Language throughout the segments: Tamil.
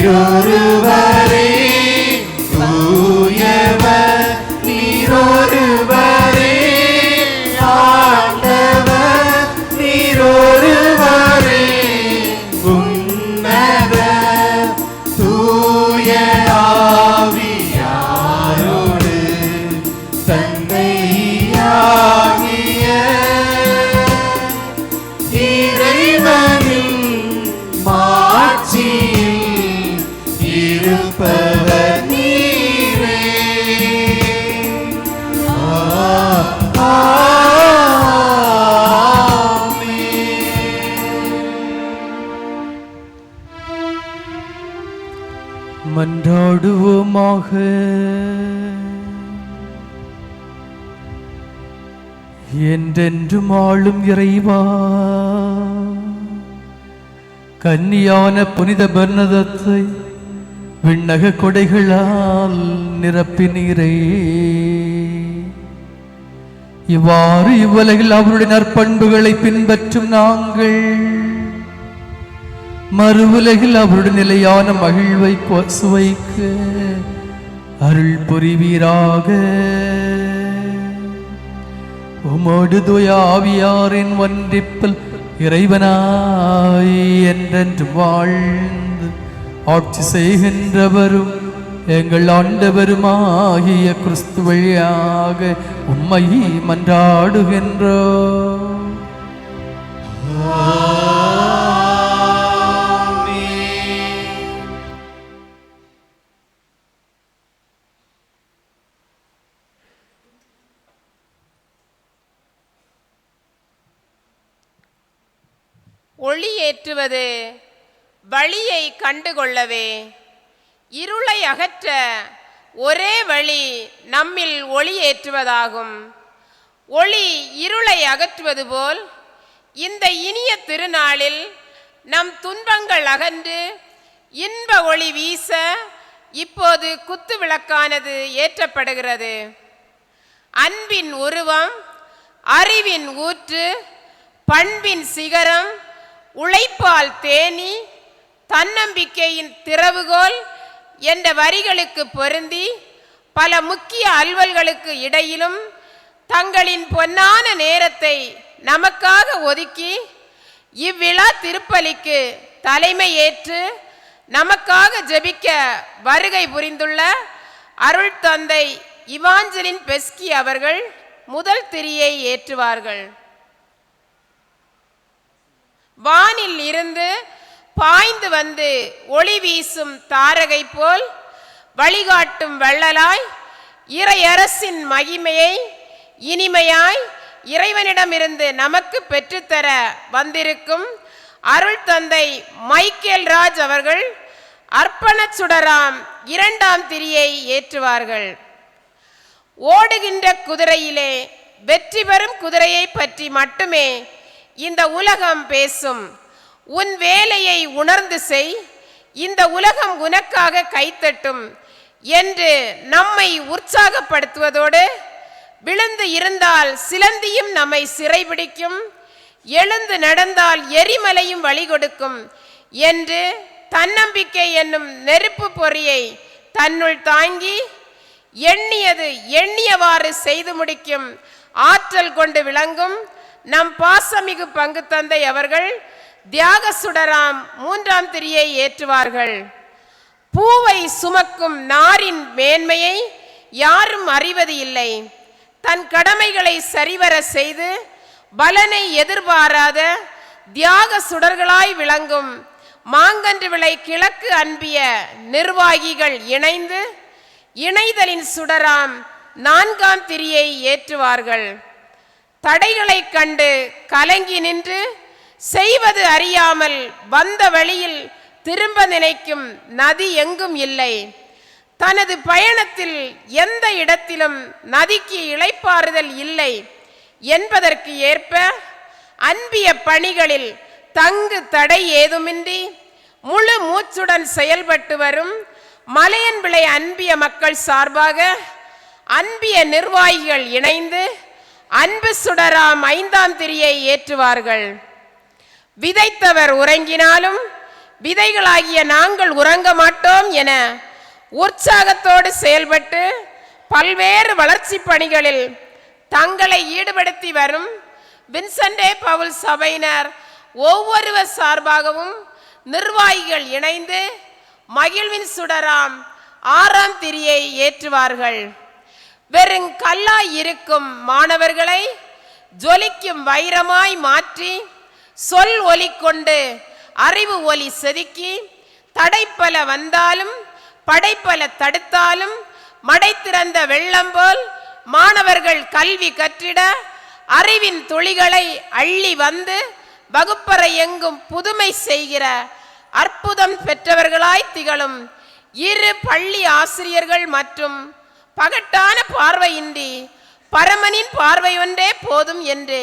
நீரொருவரே தூயவர், நீரொருவரே ஆண்டவர், நீரொருவரே உன்னத தூய ஆவியாரோடு தந்தையாகிய இறைவனின் மாட்சியில் இருப்பவர் நீரே. மன்றாடுவோமாக. என்றென்றும் ஆளும் இறைவா, கன்னியான புனித பர்னதத்தை விண்ணக கொடைகளால் நிரப்பினீரே. இவ்வாறு இவ்வுலகில் அவருடைய நற்பண்புகளை பின்பற்றும் நாங்கள் மறு உலகில் அவருடைய நிலையான மகிழ்வை சுவைக்க அருள் புரிவீராக. உமோடு தூய ஆவியாரின் ஒன்றிப்பில் இறைவனாய் என்றென்று வாழ்ந்து ஆட்சி செய்கின்றவரும் எங்கள் ஆண்டவருமாகிய கிறிஸ்து வழியாக உம்மை மன்றாடுகின்றோம். ஒளி ஏற்றுவது வழியை கண்டுகொள்ளவே. இருளை அகற்ற ஒரே வழி நம்மில் ஒளி ஏற்றுவதாகும். ஒளி இருளை அகற்றுவது போல் இந்த இனிய திருநாளில் நம் துன்பங்கள் அகன்று இன்ப ஒளி வீச இப்போது குத்து விளக்கானது ஏற்றப்படுகிறது. அன்பின் உருவம், அறிவின் ஊற்று, பண்பின் சிகரம், உழைப்பால் தேனி, தன்னம்பிக்கையின் திறவுகோல் என்ற வரிகளுக்கு பொருந்தி பல முக்கிய அலுவல்களுக்கு இடையிலும் தங்களின் பொன்னான நேரத்தை நமக்காக ஒதுக்கி இவ்விழா திருப்பலிக்கு தலைமை ஏற்று நமக்காக ஜெபிக்க வருகை புரிந்துள்ள அருள் தந்தை இவாஞ்சலின் பெஸ்கி அவர்கள் முதல் திரியை ஏற்றுவார்கள். வானில் இருந்து பாய்ந்து வந்து ஒளி வீசும் தாரகை போல் வழிகாட்டும் வள்ளலாய் இறையரசின் மகிமையை இனிமையாய் இறைவனிடமிருந்து நமக்கு பெற்றுத்தர வந்திருக்கும் அருள் தந்தை மைக்கேல் ராஜ் அவர்கள் அர்ப்பண சுடராம் இரண்டாம் திரியை ஏற்றுவார்கள். ஓடுகின்ற குதிரையிலே வெற்றி பெறும் குதிரையை பற்றி மட்டுமே இந்த உலகம் பேசும். உன் வேலையை உணர்ந்து செய், இந்த உலகம் உனக்காக கைத்தட்டும் என்று நம்மை உற்சாகப்படுத்துவதோடு விழுந்து இருந்தால் சிலந்தியும் நம்மை சிறைபிடிக்கும், எழுந்து நடந்தால் எரிமலையும் வழி கொடுக்கும் என்று தன்னம்பிக்கை என்னும் நெருப்பு பொறியை தன்னுள் தாங்கி எண்ணியது எண்ணியவாறு செய்து முடிக்கும் ஆற்றல் கொண்டு விளங்கும் நம் பாசமிகு பங்கு தந்தை அவர்கள் தியாக சுடராம் மூன்றாம் திரியை ஏற்றுவார்கள். பூவை சுமக்கும் நாரின் மேன்மையை யாரும் அறிவது இல்லை. தன் கடமைகளை சரிவர செய்து பலனை எதிர்பாராத தியாக சுடர்களாய் விளங்கும் மாங்கன்று விளை கிழக்கு அன்பிய நிர்வாகிகள் இணைந்து இணைதலின் சுடராம் நான்காம் திரியை ஏற்றுவார்கள். தடைகளை கண்டு கலங்கி நின்று செய்வது அறியாமல் வந்த வழியில் திரும்ப நினைக்கும் நதி எங்கும் இல்லை. தனது பயணத்தில் எந்த இடத்திலும் நதிக்கு இளைப்பாறுதல் இல்லை என்பதற்கு ஏற்ப அன்பிய பணிகளில் தங்கு தடை ஏதுமின்றி முழு மூச்சுடன் செயல்பட்டு வரும் மலையன்விளை அன்பிய மக்கள் சார்பாக அன்பிய நிர்வாகிகள் இணைந்து அன்பு சுடராம் ஐந்தாம் திரியை ஏற்றுவார்கள். விதைத்தவர் உறங்கினாலும் விதைகளாகிய நாங்கள் உறங்க மாட்டோம் என உற்சாகத்தோடு செயல்பட்டு பல்வேறு வளர்ச்சி பணிகளில் தங்களை ஈடுபடுத்தி வரும் வின்சென்ட் பவுல் சபையினர் ஒவ்வொருவர் சார்பாகவும் நிர்வாகிகள் இணைந்து மகிழ்வின் சுடராம் 6ஆம் திரியை ஏற்றுவார்கள். வெறும் கல்லாய் இருக்கும் மாணவர்களை ஜொலிக்கும் வைரமாய் மாற்றி சொல் ஒலி கொண்டு அறிவு ஒலி செதுக்கி தடைப்பல வந்தாலும் படைப்பல தடுத்தாலும் மடை திறந்த வெள்ளம் போல் மாணவர்கள் கல்வி கற்றிட அறிவின் துளிகளை அள்ளி வந்து வகுப்பறை எங்கும் புதுமை செய்கிற அற்புதம் பெற்றவர்களாய் திகழும் இரு பள்ளி ஆசிரியர்கள் மற்றும் பகட்டான பார்வையின்றி பரமனின் பார்வை ஒன்றே போதும் என்று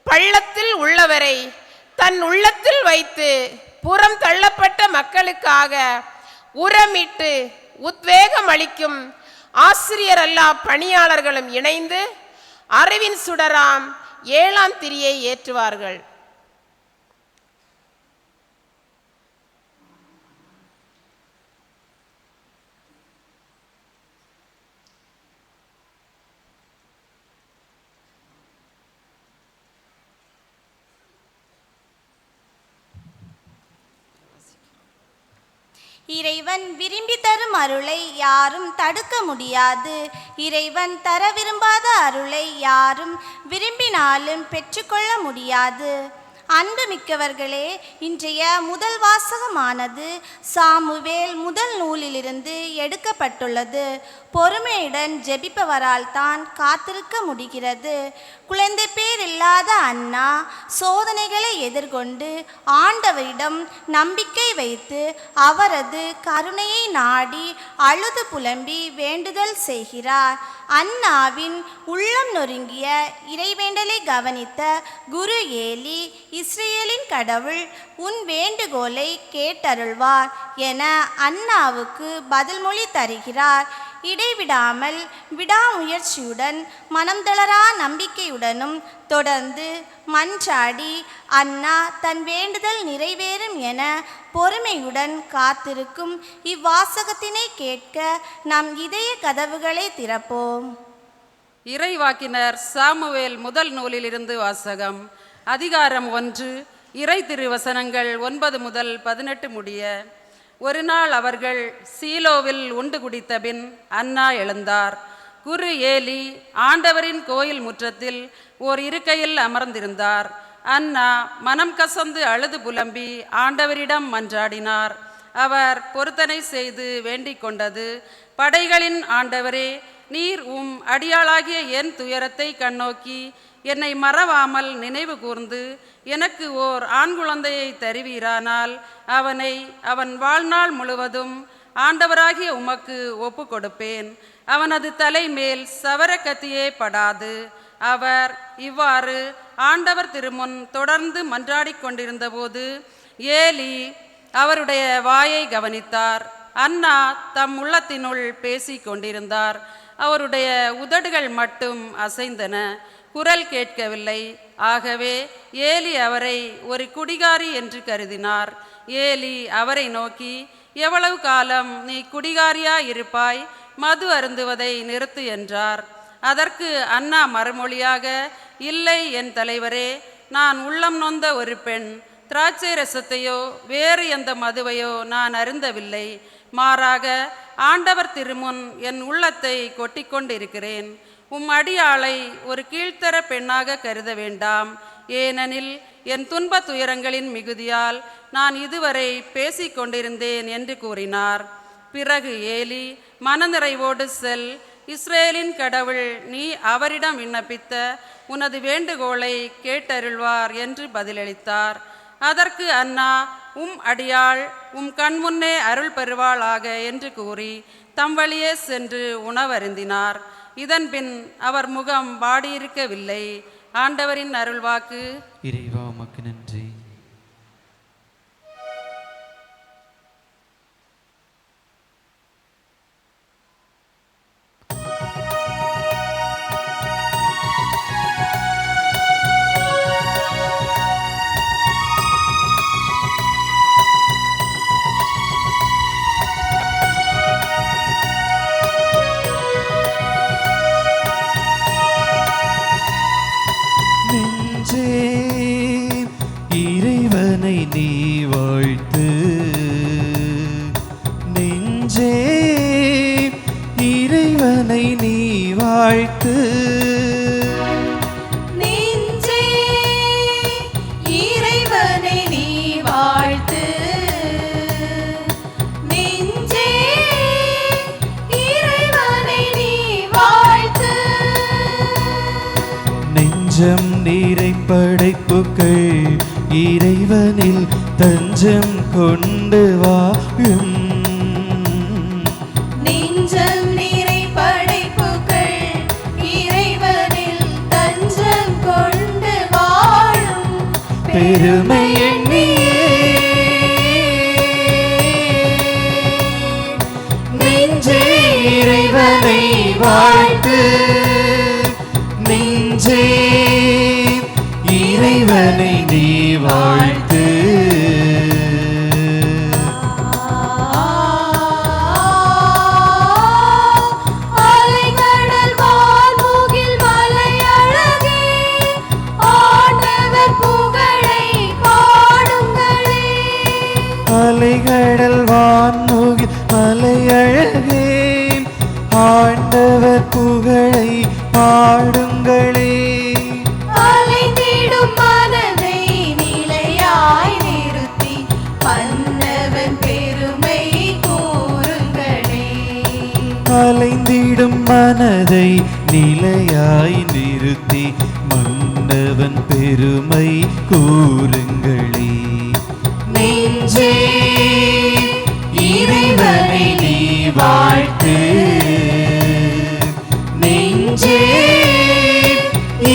பள்ளத்தில் உள்ளவரை தன் உள்ளத்தில் வைத்து புறம் தள்ளப்பட்ட மக்களுக்காக உரமிட்டு உத்வேகம் அளிக்கும் ஆசிரியர் அல்லா பணியாளர்களும் இணைந்து அறிவின் சுடராம் 7ஆம் திரியை ஏற்றுவார்கள். இறைவன் விரும்பி தரும் அருளை யாரும் தடுக்க முடியாது. இறைவன் தர விரும்பாத அருளை யாரும் விரும்பினாலும் பெற்றுக்கொள்ள முடியாது. அன்பு மிக்கவர்களே, இன்றைய முதல் வாசகமானது சாமுவேல் முதல் நூலிலிருந்து எடுக்கப்பட்டுள்ளது. பொறுமையுடன் ஜெபிப்பவரால் தான் காத்திருக்க முடிகிறது. குழந்தை பேர் இல்லாத அன்னா சோதனைகளை எதிர்கொண்டு ஆண்டவரிடம் நம்பிக்கை வைத்து அவரது கருணையை நாடி அழுது புலம்பி வேண்டுதல் செய்கிறார். அன்னாவின் உள்ளம் நொறுங்கிய இறைவேண்டலை கவனித்த குரு ஏலி, இஸ்ரேலின் கடவுள் உன் வேண்டுகோளை கேட்டருள்வார் என அன்னாவுக்கு பதில் மொழி தருகிறார். இடைவிடாமல் விடாமுயற்சியுடன் மனம் தளரா நம்பிக்கையுடனும் தொடர்ந்து மன்றாடி அன்னா தன் வேண்டுதல் நிறைவேறும் என பொறுமையுடன் காத்திருக்கும் இவ்வாசகத்தினை கேட்க நம் இதய கதவுகளை திறப்போம். இறைவாக்கினர் சாமுவேல் முதல் நூலிலிருந்து வாசகம். அதிகாரம் 1. இறை திருவசனங்கள் 9 முதல் 18 முடிய. ஒரு நாள் அவர்கள் சீலோவில் உண்டு குடித்தபின் அன்னா எழுந்தார். குரு ஏலி ஆண்டவரின் கோயில் முற்றத்தில் ஓர் இருக்கையில் அமர்ந்திருந்தார். அன்னா மனம் கசந்து அழுது புலம்பி ஆண்டவரிடம் மன்றாடினார். அவர் பொருத்தனை செய்து வேண்டிக் கொண்டது, படைகளின் ஆண்டவரே, நீர் உம் அடியாளாகிய என் துயரத்தை கண்ணோக்கி என்னை மறவாமல் நினைவு கூர்ந்து எனக்கு ஓர் ஆண் குழந்தையை தருவீரானால் அவனை அவன் வாழ்நாள் முழுவதும் ஆண்டவராகிய உமக்கு ஒப்பு கொடுப்பேன். அவனது தலை மேல் சவர கத்தியே படாது. அவர் இவ்வாறு ஆண்டவர் திருமுன் தொடர்ந்து மன்றாடி கொண்டிருந்த போது ஏலி அவருடைய வாயை கவனித்தார். அன்னா தம் உள்ளத்தினுள் பேசி கொண்டிருந்தார். அவருடைய உதடுகள் மட்டும் அசைந்தன, குரல் கேட்கவில்லை. ஆகவே ஏலி அவரை ஒரு குடிகாரி என்று கருதினார். ஏலி அவரை நோக்கி, எவ்வளவு காலம் நீ குடிகாரியா இருப்பாய்? மது அருந்துவதை நிறுத்து என்றார். அதற்கு அன்னா மறுமொழியாக, இல்லை என் தலைவரே, நான் உள்ளம் நொந்த ஒரு பெண். திராட்சை ரசத்தையோ வேறு எந்த மதுவையோ நான் அருந்தவில்லை. மாறாக ஆண்டவர் திருமுன் என் உள்ளத்தை கொட்டிக்கொண்டிருக்கிறேன். உம் அடியாளை ஒரு கீழ்த்தர பெண்ணாக கருத வேண்டாம். ஏனெனில் என் துன்ப துயரங்களின் மிகுதியால் நான் இதுவரை பேசிக்கொண்டிருந்தேன் என்று கூறினார். பிறகு ஏலி, மனநிறைவோடு செல், இஸ்ரேலின் கடவுள் நீ அவரிடம் விண்ணப்பித்த உனது வேண்டுகோளை கேட்டருள்வார் என்று பதிலளித்தார். அதற்கு அன்னா, உம் அடியாள் உம் கண்முன்னே அருள் பெறுவாளாக என்று கூறி தம் வழியே சென்று உணவருந்தினார். இதன்பின் அவர் முகம் வாடியிருக்கவில்லை. ஆண்டவரின் அருள்வாக்கு. இறைவா உமக்கு நன்றி. நெஞ்சே இறைவனை நீ வாழ்த்து. நெஞ்சே இறைவனை நீ வாழ்த்து. நெஞ்சே இறைவனை நீ வாழ்த்து. நெஞ்சே இறைவனை நீ வாழ்த்து. நெஞ்சம் நீரை படைப்புகள் இறைவனில் தஞ்சம் கொண்டு வாழும். நெஞ்சம் நீரை படைப்புகள் இறைவனில் தஞ்சம் கொண்டு வாழும். பெருமை எண்ணியே நெஞ்சே இறைவனை வாழ்த்து. நெஞ்சே இறைவனை நீ வாழ்த்து. அலைகடல் வான்முகில் மலையழகே, ஆண்டவர் புகழை பாடுங்களே. அலைகடல் வான்முகில் மலையழகே, ஆண்டவர் புகழை பாடுங்களே. அலைந்திடும் மனதை நிலையாய் நிறுத்தி மன்னவன் பெருமை கூறுங்களே. அலைந்திடும் மனதை நிலையாய் நிறுத்தி மன்னவன் பெருமை கூறுங்களே. நெஞ்சே இறைவனை நீ வாழ்த்து. நெஞ்சே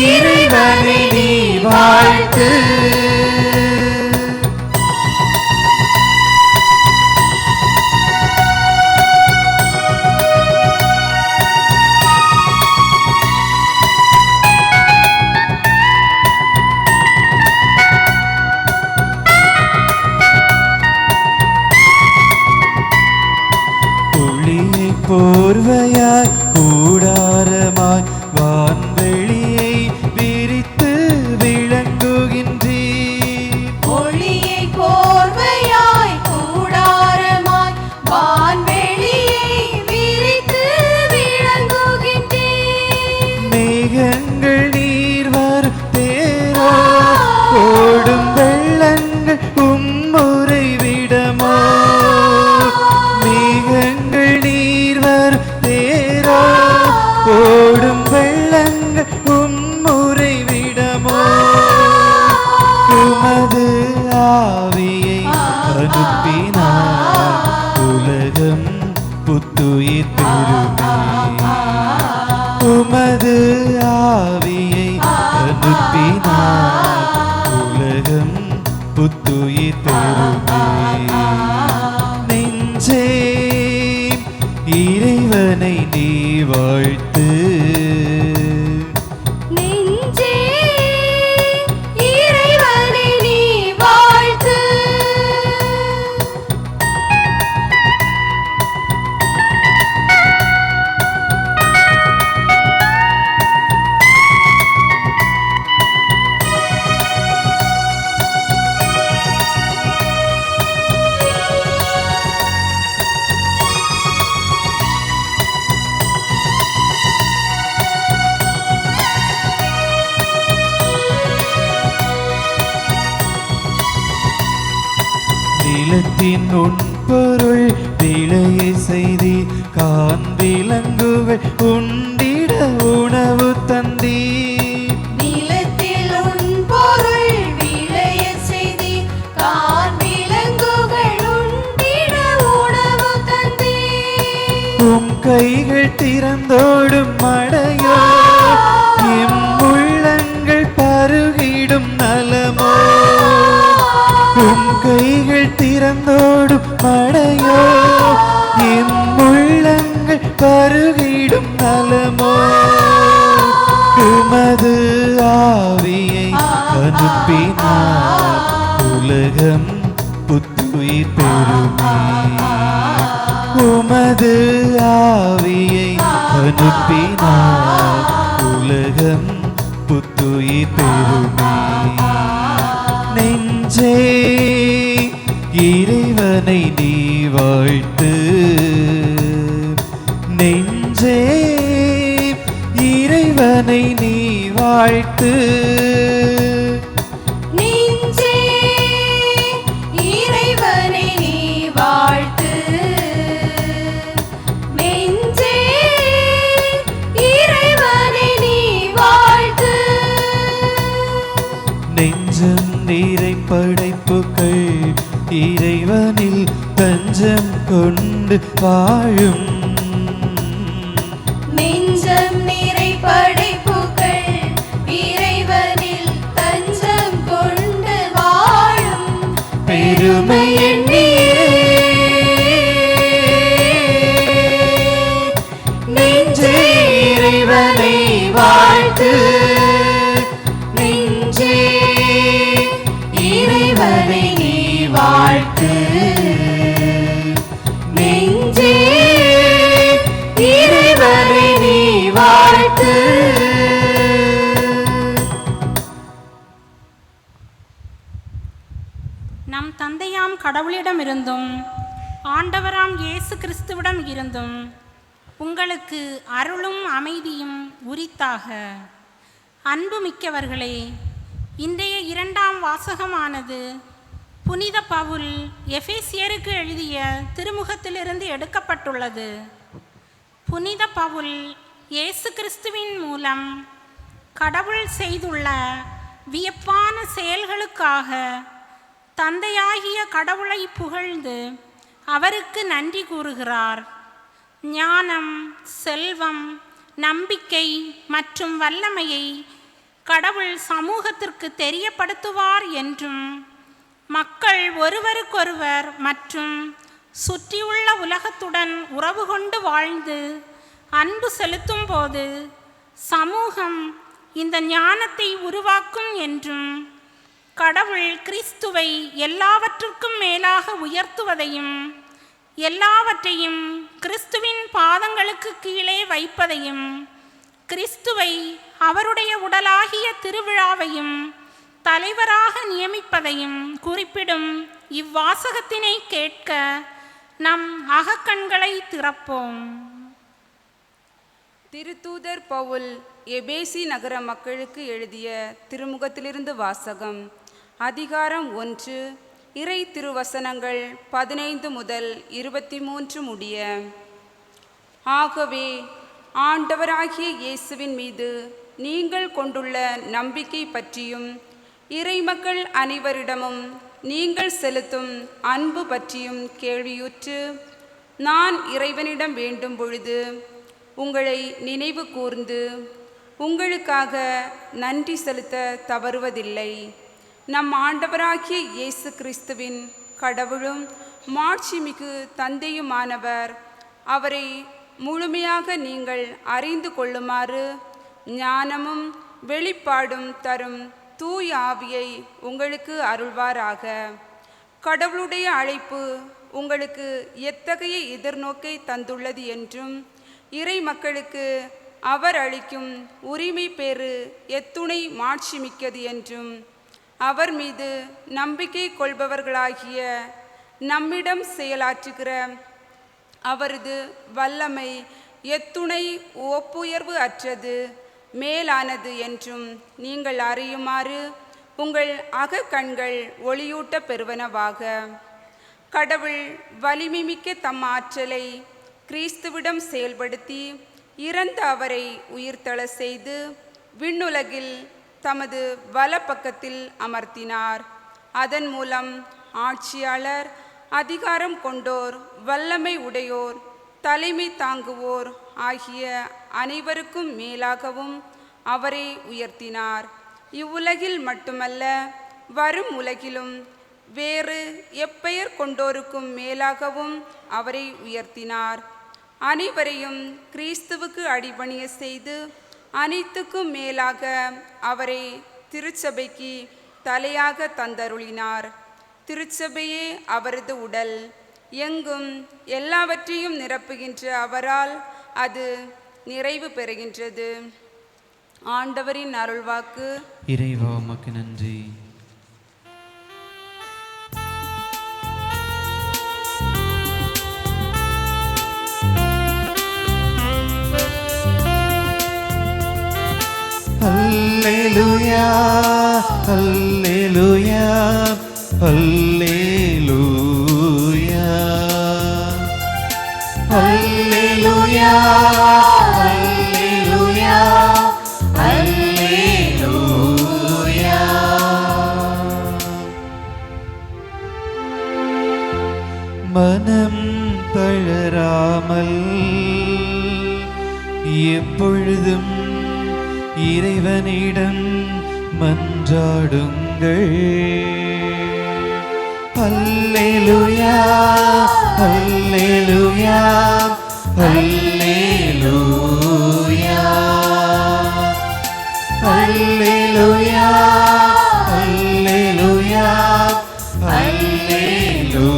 இறைவனை நீ வாழ்த்து. ஒளியை போர்வையாய் கூடாரமாய் வான்வெளியை விரித்து விளங்குகின்றீர். ஒளியை போர்வையாய் கூடாரமாய் வான்வெளியை விரித்து விளங்குகின்றீர். மேகங்கள் நீர் வரும் தேரோ, ஓடும் வெள்ளங்கள் உம்முறை விடமோ. மேகங்கள் நீர் வரும் தேரோ, ஓடும் வெள்ளங்கள் உம்முறை விடமோ. உமது ஆவியை அனுப்பினார், உலகம் புத்துயிர் பெறுமே. உமது ஆவியை அனுப்பினார், உலகம் புத்துயிர் பெறுமே. நெஞ்சே இறைவனை நீ வாழ்த்து. நெஞ்சே இறைவனை நீ வாழ்த்து. நிலத்தின் உட்பொருள் விளையை செய்தி கான் விலங்குகள் உண்டிட உணவு தந்தி. நிலத்தில் உன் பொருள் விளையச் செய்தி கான் விலங்குகள் உண்டிட உணவு தந்தீர். உம் கைகள் திறந்தோடும் மழையோ, எம் உள்ளங்கள் பருகிடும் நலமோ. உம் கைகள் திறந்தோடும் மழையோ, எம் உள்ளங்கள் பருகிடும் நலமோ. உமது ஆவியை அனுப்பினார், உலகம் புத்துயிர் பெறுமே. உமது ஆவியை அனுப்பினார், உலகம் புத்துயிர் பெறுமே. இறைவனை நீ வாழ்த்து. நெஞ்சே இறைவனை நீ வாழ்த்து. நெஞ்சே இறைவனை நீ வாழ்த்து. நெஞ்சே இறைவனை நீ வாழ்த்து. நெஞ்சம் நீரை படைப்புகள் இறைவனில் தஞ்சம் கொண்டு வாழும். நெஞ்சம் நிறை படைப்புகள் இறைவனில் தஞ்சம் கொண்டு வாழும். பெருமை எண்ணியே நெஞ்சே இறைவனை வாழ்த்து. நெஞ்சே இறைவனை நீ வாழ்த்து. நெஞ்சே இறைவனை நீ வாழ்த்து. நம் தந்தையாம் கடவுளிடமிருந்தும் ஆண்டவராம் இயேசு கிறிஸ்துவிடம் இருந்தும் உங்களுக்கு அருளும் அமைதியும் உரித்தாக. அன்புமிக்கவர்களே, இன்றைய இரண்டாம் வாசகமானது புனித பவுல் எபேசியருக்கு எழுதிய திருமுகத்திலிருந்து எடுக்கப்பட்டுள்ளது. புனித பவுல் இயேசு கிறிஸ்துவின் மூலம் கடவுள் செய்துள்ள வியப்பான செயல்களுக்காக தந்தையாகிய கடவுளை புகழ்ந்து அவருக்கு நன்றி கூறுகிறார். ஞானம், செல்வம், நம்பிக்கை மற்றும் வல்லமையை கடவுள் சமூகத்திற்கு தெரியப்படுத்துவார் என்றும், மக்கள் ஒருவருக்கொருவர் மற்றும் சுற்றியுள்ள உலகத்துடன் உறவு கொண்டு வாழ்ந்து அன்பு செலுத்தும் போது சமூகம் இந்த ஞானத்தை உருவாக்கும் என்றும், கடவுள் கிறிஸ்துவை எல்லாவற்றுக்கும் மேலாக உயர்த்துவதையும் எல்லாவற்றையும் கிறிஸ்துவின் பாதங்களுக்கு கீழே வைப்பதையும், கிறிஸ்துவை அவருடைய உடலாகிய திருவிழாவையும் தலைவராக நியமிப்பதையும் குறிப்பிடும் இவ்வாசகத்தினை கேட்க நம் அகக்கண்களை திறப்போம். திருத்தூதர் பவுல் எபேசி நகர மக்களுக்கு எழுதிய திருமுகத்திலிருந்து வாசகம். அதிகாரம் 1, இறை திருவசனங்கள் 15 முதல் 23 முடிய. ஆகவே ஆண்டவராகிய இயேசுவின் மீது நீங்கள் கொண்டுள்ள நம்பிக்கை பற்றியும் இறைமக்கள் அனைவரிடமும் நீங்கள் செலுத்தும் அன்பு பற்றியும் கேள்வியுற்று நான் இறைவனிடம் வேண்டும் பொழுது உங்களை நினைவு கூர்ந்து உங்களுக்காக நன்றி செலுத்த தவறுவதில்லை. நம் ஆண்டவராகிய இயேசு கிறிஸ்துவின் கடவுளும் மாட்சிமிகு தந்தையுமானவர் அவரை முழுமையாக நீங்கள் அறிந்து கொள்ளுமாறு ஞானமும் வெளிப்பாடும் தரும் தூய ஆவியை உங்களுக்கு அருள்வாராக. கடவுளுடைய அழைப்பு உங்களுக்கு எத்தகைய எதிர்நோக்கை தந்துள்ளது என்றும், இறை மக்களுக்கு அவர் அளிக்கும் உரிமை பேறு எத்துணை மாட்சிமிக்கது என்றும், அவர் மீது நம்பிக்கை கொள்பவர்களாகிய நம்மிடம் செயலாற்றுகிற அவரது வல்லமை எத்துணை ஒப்புயர்வு அற்றது மேலானது என்றும் நீங்கள் அறியுமாறு உங்கள் அகக்கண்கள் ஒளியூட்ட பெறுவனவாக. கடவுள் வலிமைமிக்க தம் ஆற்றலை கிறிஸ்துவிடம் செயல்படுத்தி இறந்த அவரை உயிர்த்தெழ செய்து விண்ணுலகில் தமது வலப்பக்கத்தில் அமர்த்தினார். அதன் மூலம் ஆட்சியாளர், அதிகாரம் கொண்டோர், வல்லமை உடையோர், தலைமை தாங்குவோர் ஆகிய அனைவருக்கும் மேலாகவும் அவரை உயர்த்தினார். இவ்வுலகில் மட்டுமல்ல, வரும் உலகிலும் வேறு எப்பெயர் கொண்டோருக்கும் மேலாகவும் அவரை உயர்த்தினார். அனைவரையும் கிறிஸ்துவுக்கு அடிபணிய செய்து அனைத்துக்கும் மேலாக அவரை திருச்சபைக்கு தலையாக தந்தருளினார். திருச்சபையே அவரது உடல். எங்கும் எல்லாவற்றையும் நிரப்புகின்ற அவரால் அது நிறைவு பெறுகின்றது. ஆண்டவரின் அருள்வாக்கு. இறைவா உமக்கு நன்றி. அல்லேலூயா அல்லேலூயா அல்லேலூயா அல்லேலூயா அல்லேலூயா. மனம் தளராமல் எப்பொழுதும் இறைவனிடம் மன்றாடுங்கள். அல்லேலூயா அல்லேலூயா அல்லேலூயா அல்லேலூயா அல்லேலூயா அல்லேலூயா.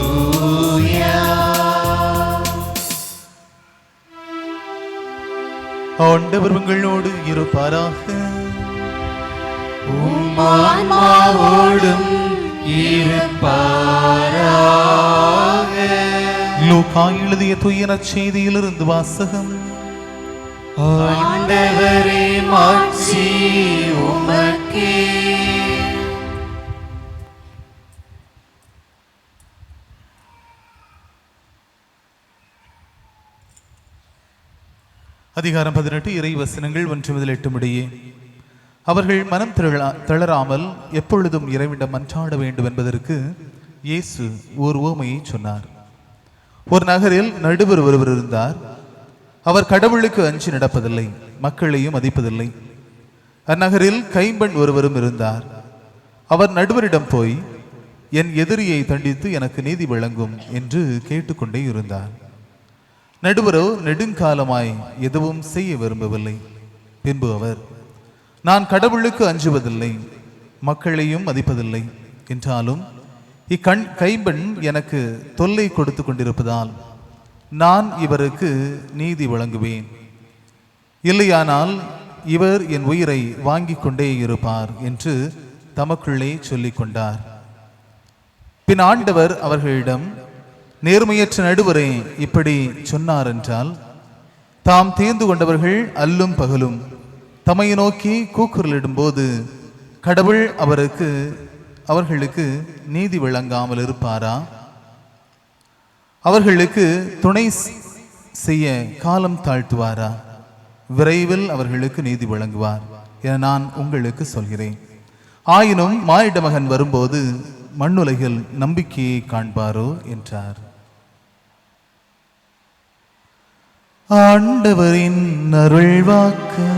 ஆண்டவர் உங்களோடு இருப்பாராக. உம்மான்மாவோடும் இருப்பாராக. லூக்கா எழுதிய தூய நற்செய்தியிலிருந்து வாசகம். ஆண்டவரே மாட்சி உமக்கே. அதிகாரம் 18 இறை வசனங்கள் 1 முதல் 8 முடியே. அவர்கள் மனம் தளராமல் எப்பொழுதும் இறைவிடம் மன்றாட வேண்டும் என்பதற்கு இயேசு ஓர் உவமையை சொன்னார். ஒரு நகரில் நடுவர் ஒருவர் இருந்தார். அவர் கடவுளுக்கு அஞ்சி நடப்பதில்லை, மக்களையும் மதிப்பதில்லை. அந்நகரில் கைம்பெண் ஒருவரும் இருந்தார். அவர் நடுவரிடம் போய், என் எதிரியை தண்டித்து எனக்கு நீதி வழங்கும் என்று கேட்டுக்கொண்டே இருந்தார். நடுவரோ நெடுங்காலமாய் எதுவும் செய்ய விரும்பவில்லை. பின்பு அவர், நான் கடவுளுக்கு அஞ்சுவதில்லை, மக்களையும் மதிப்பதில்லை. என்றாலும் கைம்பெண் எனக்கு தொல்லை கொடுத்து கொண்டிருப்பதால் நான் இவருக்கு நீதி வழங்குவேன். இல்லையானால் இவர் என் உயிரை வாங்கிக் கொண்டே இருப்பார் என்று தமக்குள்ளே சொல்லிக் கொண்டார். பின் ஆண்டவர் அவர்களிடம், நேர்மையற்ற நடுவரே இப்படி சொன்னார் என்றால், தாம் தேர்ந்து கொண்டவர்கள் அல்லும் பகலும் தம்மை நோக்கி கூக்குரலிடும் போது கடவுள் அவர்களுக்கு நீதி வழங்காமல் இருப்பாரா? அவர்களுக்கு துணை செய்ய காலம் தாழ்த்துவாரா? விரைவில் அவர்களுக்கு நீதி வழங்குவார் என நான் உங்களுக்கு சொல்கிறேன். ஆயினும் மானிட மகன் வரும்போது மண்ணுலகில் நம்பிக்கையை காண்பாரோ என்றார். ஆண்டவரின் அருள்வாக்கு.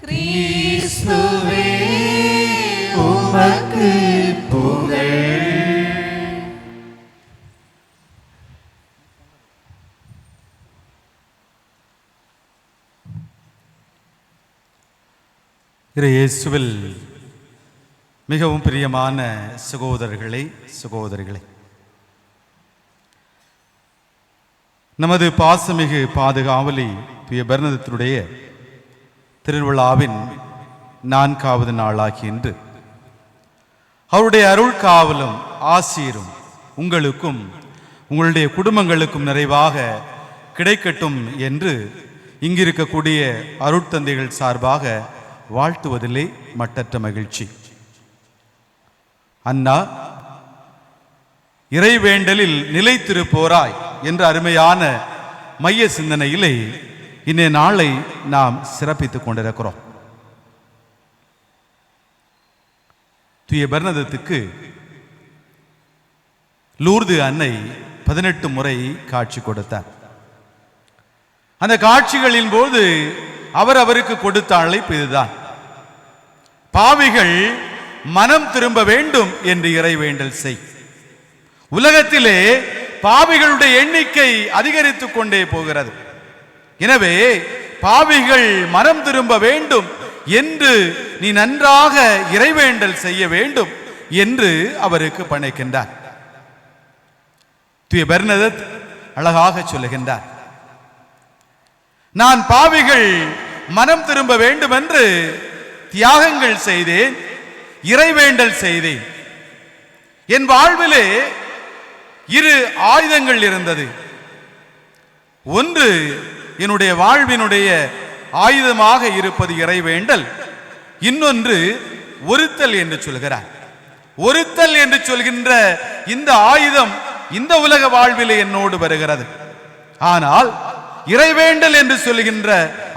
கிறிஸ்துவே உமக்கு புகழ். இயேசுவில் மிகவும் பிரியமான சகோதரர்களே, சகோதரிகளே, நமது பாசமிகு பாதுகாவலி தூய பெர்னதத்தினுடைய திருவிழாவின் 4வது நாளாகி இன்று அவருடைய அருள் காவலும் ஆசீரும் உங்களுக்கும் உங்களுடைய குடும்பங்களுக்கும் நிறைவாக கிடைக்கட்டும் என்று இங்கிருக்கக்கூடிய அருட்தந்தைகள் சார்பாக வாழ்த்துவதிலே மட்டற்ற மகிழ்ச்சி. அண்ணா, இறைவேண்டலில் நிலைத்திருப்போராய் என்ற அருமையான மைய சிந்தனையிலே இன்றைய நாளை நாம் சிறப்பித்துக் கொண்டிருக்கிறோம். தூய பெர்னதத்துக்கு லூர்து அன்னை 18 முறை காட்சி கொடுத்தார். அந்த காட்சிகளின் போது அவருக்கு கொடுத்த அழைப்பு இதுதான்: பாவிகள் மனம் திரும்ப வேண்டும் என்று இறைவேண்டல் செய். உலகத்திலே பாவிகளுடைய எண்ணிக்கை அதிகரித்துக் கொண்டே போகிறது. எனவே பாவிகள் மனம் திரும்ப வேண்டும் என்று நீ நன்றாக இறைவேண்டல் செய்ய வேண்டும் என்று அவருக்கு பணிக்கின்றார். தூய பெர்னதத் அழகாக சொல்லுகின்றார், நான் பாவிகள் மனம் திரும்ப வேண்டும் என்று தியாகங்கள் செய்தேன், இறைவேண்டல் செய்தேன். என் வாழ்விலே 2 ஆயுதங்கள் இருந்தது. ஒன்று என்னுடைய வாழ்வினுடைய ஆயுதமாக இருப்பது இறைவேண்டல், இன்னொன்று ஒருத்தல் என்று சொல்கிறார். ஒருத்தல் என்று சொல்கின்ற இந்த ஆயுதம் இந்த உலக வாழ்விலே என்னோடு வருகிறது. ஆனால் இறைவேண்டல் என்று சொல்கின்ற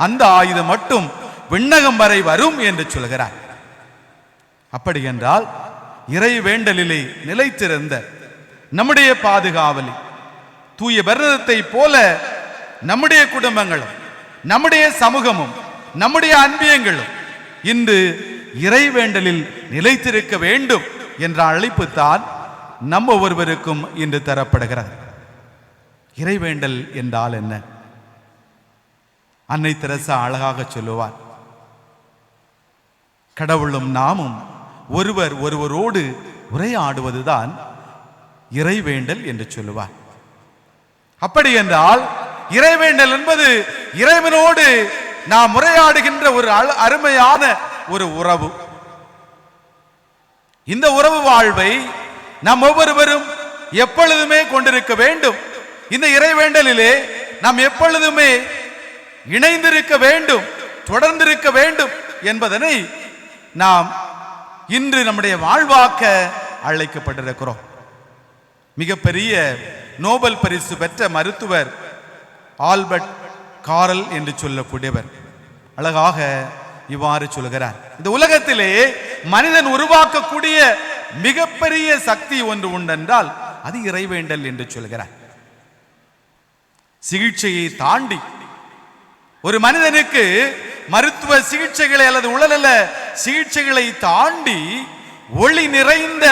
அந்த ஆயுதம் மட்டும் விண்ணகம் வரை வரும் என்று சொல்கிறார். அப்படி என்றால் இறைவேண்டலிலே நிலைத்திருந்த நம்முடைய பாதுகாவலி தூய பரதத்தை போல நம்முடைய குடும்பங்களும் நம்முடைய சமூகமும் நம்முடைய அன்பியங்களும் இன்று இறைவேண்டலில் நிலைத்திருக்க வேண்டும் என்ற அழைப்பு தான் நம்ம ஒவ்வொருவருக்கும் இன்று தரப்படுகிறது. இறைவேண்டல் என்றால் என்ன? அன்னை தெரசா அழகாக சொல்லுவார், கடவுளும் நாமும் ஒருவர் ஒருவரோடு உரையாடுவதுதான் இறைவேண்டல் என்று சொல்லுவார். அப்படி என்றால் இறைவேண்டல் என்பது இறைவனோடு நாம் உரையாடுகின்ற ஒரு அருமையான ஒரு உறவு. இந்த உறவு வாழ்வை நாம் ஒவ்வொருவரும் எப்பொழுதுமே கொண்டிருக்க வேண்டும். இந்த இறைவேண்டலிலே நாம் எப்பொழுதுமே இணைந்திருக்க வேண்டும், தொடர்ந்திருக்க வேண்டும் என்பதனை நாம் இன்று நம்முடைய வாழ்வாக்க அழைக்கப்பட்டிருக்கிறோம். மிகப்பெரிய நோபல் பரிசு பெற்ற மருத்துவர் ஆல்பர்ட் காரல் என்று சொல்லக்கூடியவர் அழகாக இவ்வாறு சொல்கிறார், இந்த உலகத்திலே மனிதன் உருவாக்கக்கூடிய மிகப்பெரிய சக்தி ஒன்று உண்டென்றால் அது இறைவேண்டல் என்று சொல்கிறார். சிகிச்சையை தாண்டி ஒரு மனிதனுக்கு மருத்துவ சிகிச்சைகளை அல்லது உடல்நல சிகிச்சைகளை தாண்டி ஒளி நிறைந்த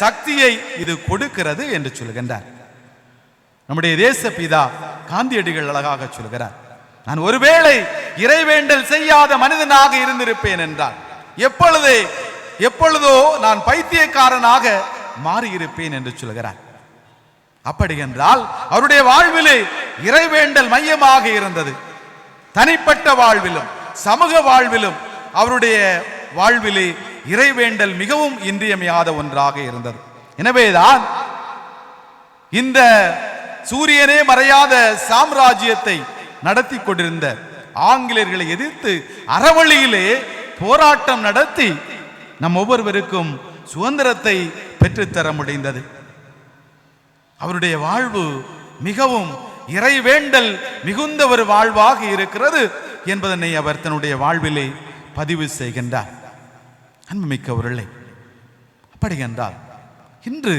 சக்தியை இது கொடுக்கிறது என்று சொல்கின்றார். நம்முடைய தேச பிதா காந்தியடிகள் அழகாக சொல்கிறார், நான் ஒருவேளை இறைவேண்டல் செய்யாத மனிதனாக இருந்திருப்பேன் என்றால் எப்பொழுதோ நான் பைத்தியக்காரனாக மாறியிருப்பேன் என்று சொல்கிறார். அப்படி என்றால் அவருடைய வாழ்விலே இறைவேண்டல் மையமாக இருந்தது. தனிப்பட்ட வாழ்விலும் சமூக வாழ்விலும் அவருடைய வாழ்விலே இறைவேண்டல் மிகவும் இன்றியமையாத ஒன்றாக இருந்தது. எனவேதான் இந்த சூரியனே மறையாத சாம்ராஜ்யத்தை நடத்தி கொண்டிருந்த ஆங்கிலேயர்களை எதிர்த்து அறவழியிலே போராட்டம் நடத்தி நம் ஒவ்வொருவருக்கும் சுதந்திரத்தை பெற்றுத்தர முடிந்தது. அவருடைய வாழ்வு மிகவும் இறைவேண்டல் மிகுந்த ஒரு வாழ்வாக இருக்கிறது என்பதனை அவர் தன்னுடைய வாழ்விலே பதிவு செய்கின்றார். அன்புமிக்கவர்களே, அப்படி என்றால் இன்று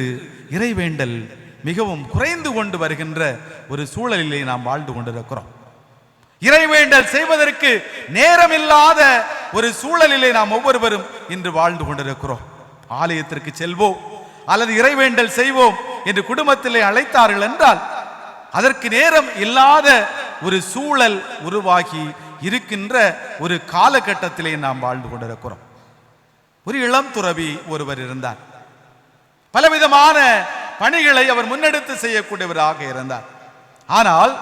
இறைவேண்டல் மிகவும் குறைந்து கொண்டு வருகின்ற ஒரு சூழலிலே நாம் வாழ்ந்து கொண்டிருக்கிறோம். இறைவேண்டல் செய்வதற்கு நேரமில்லாத ஒரு சூழலிலே நாம் ஒவ்வொருவரும் இன்று வாழ்ந்து கொண்டிருக்கிறோம். ஆலயத்திற்கு செல்வோம் அல்லது இறைவேண்டல் செய்வோம் என்று குடும்பத்திலே அழைத்தார்கள் என்றால் அதற்கு நேரம் இல்லாத ஒரு சூழல் உருவாகி இருக்கின்ற ஒரு காலகட்டத்திலே நாம் வாழ்ந்து கொண்டிருக்கிறோம். ஒரு இளம் துறவி ஒருவர் இருந்தார். பலவிதமான பணிகளை அவர் முன்னெடுத்து செய்யக்கூடியவராக இருந்தார். ஆனால்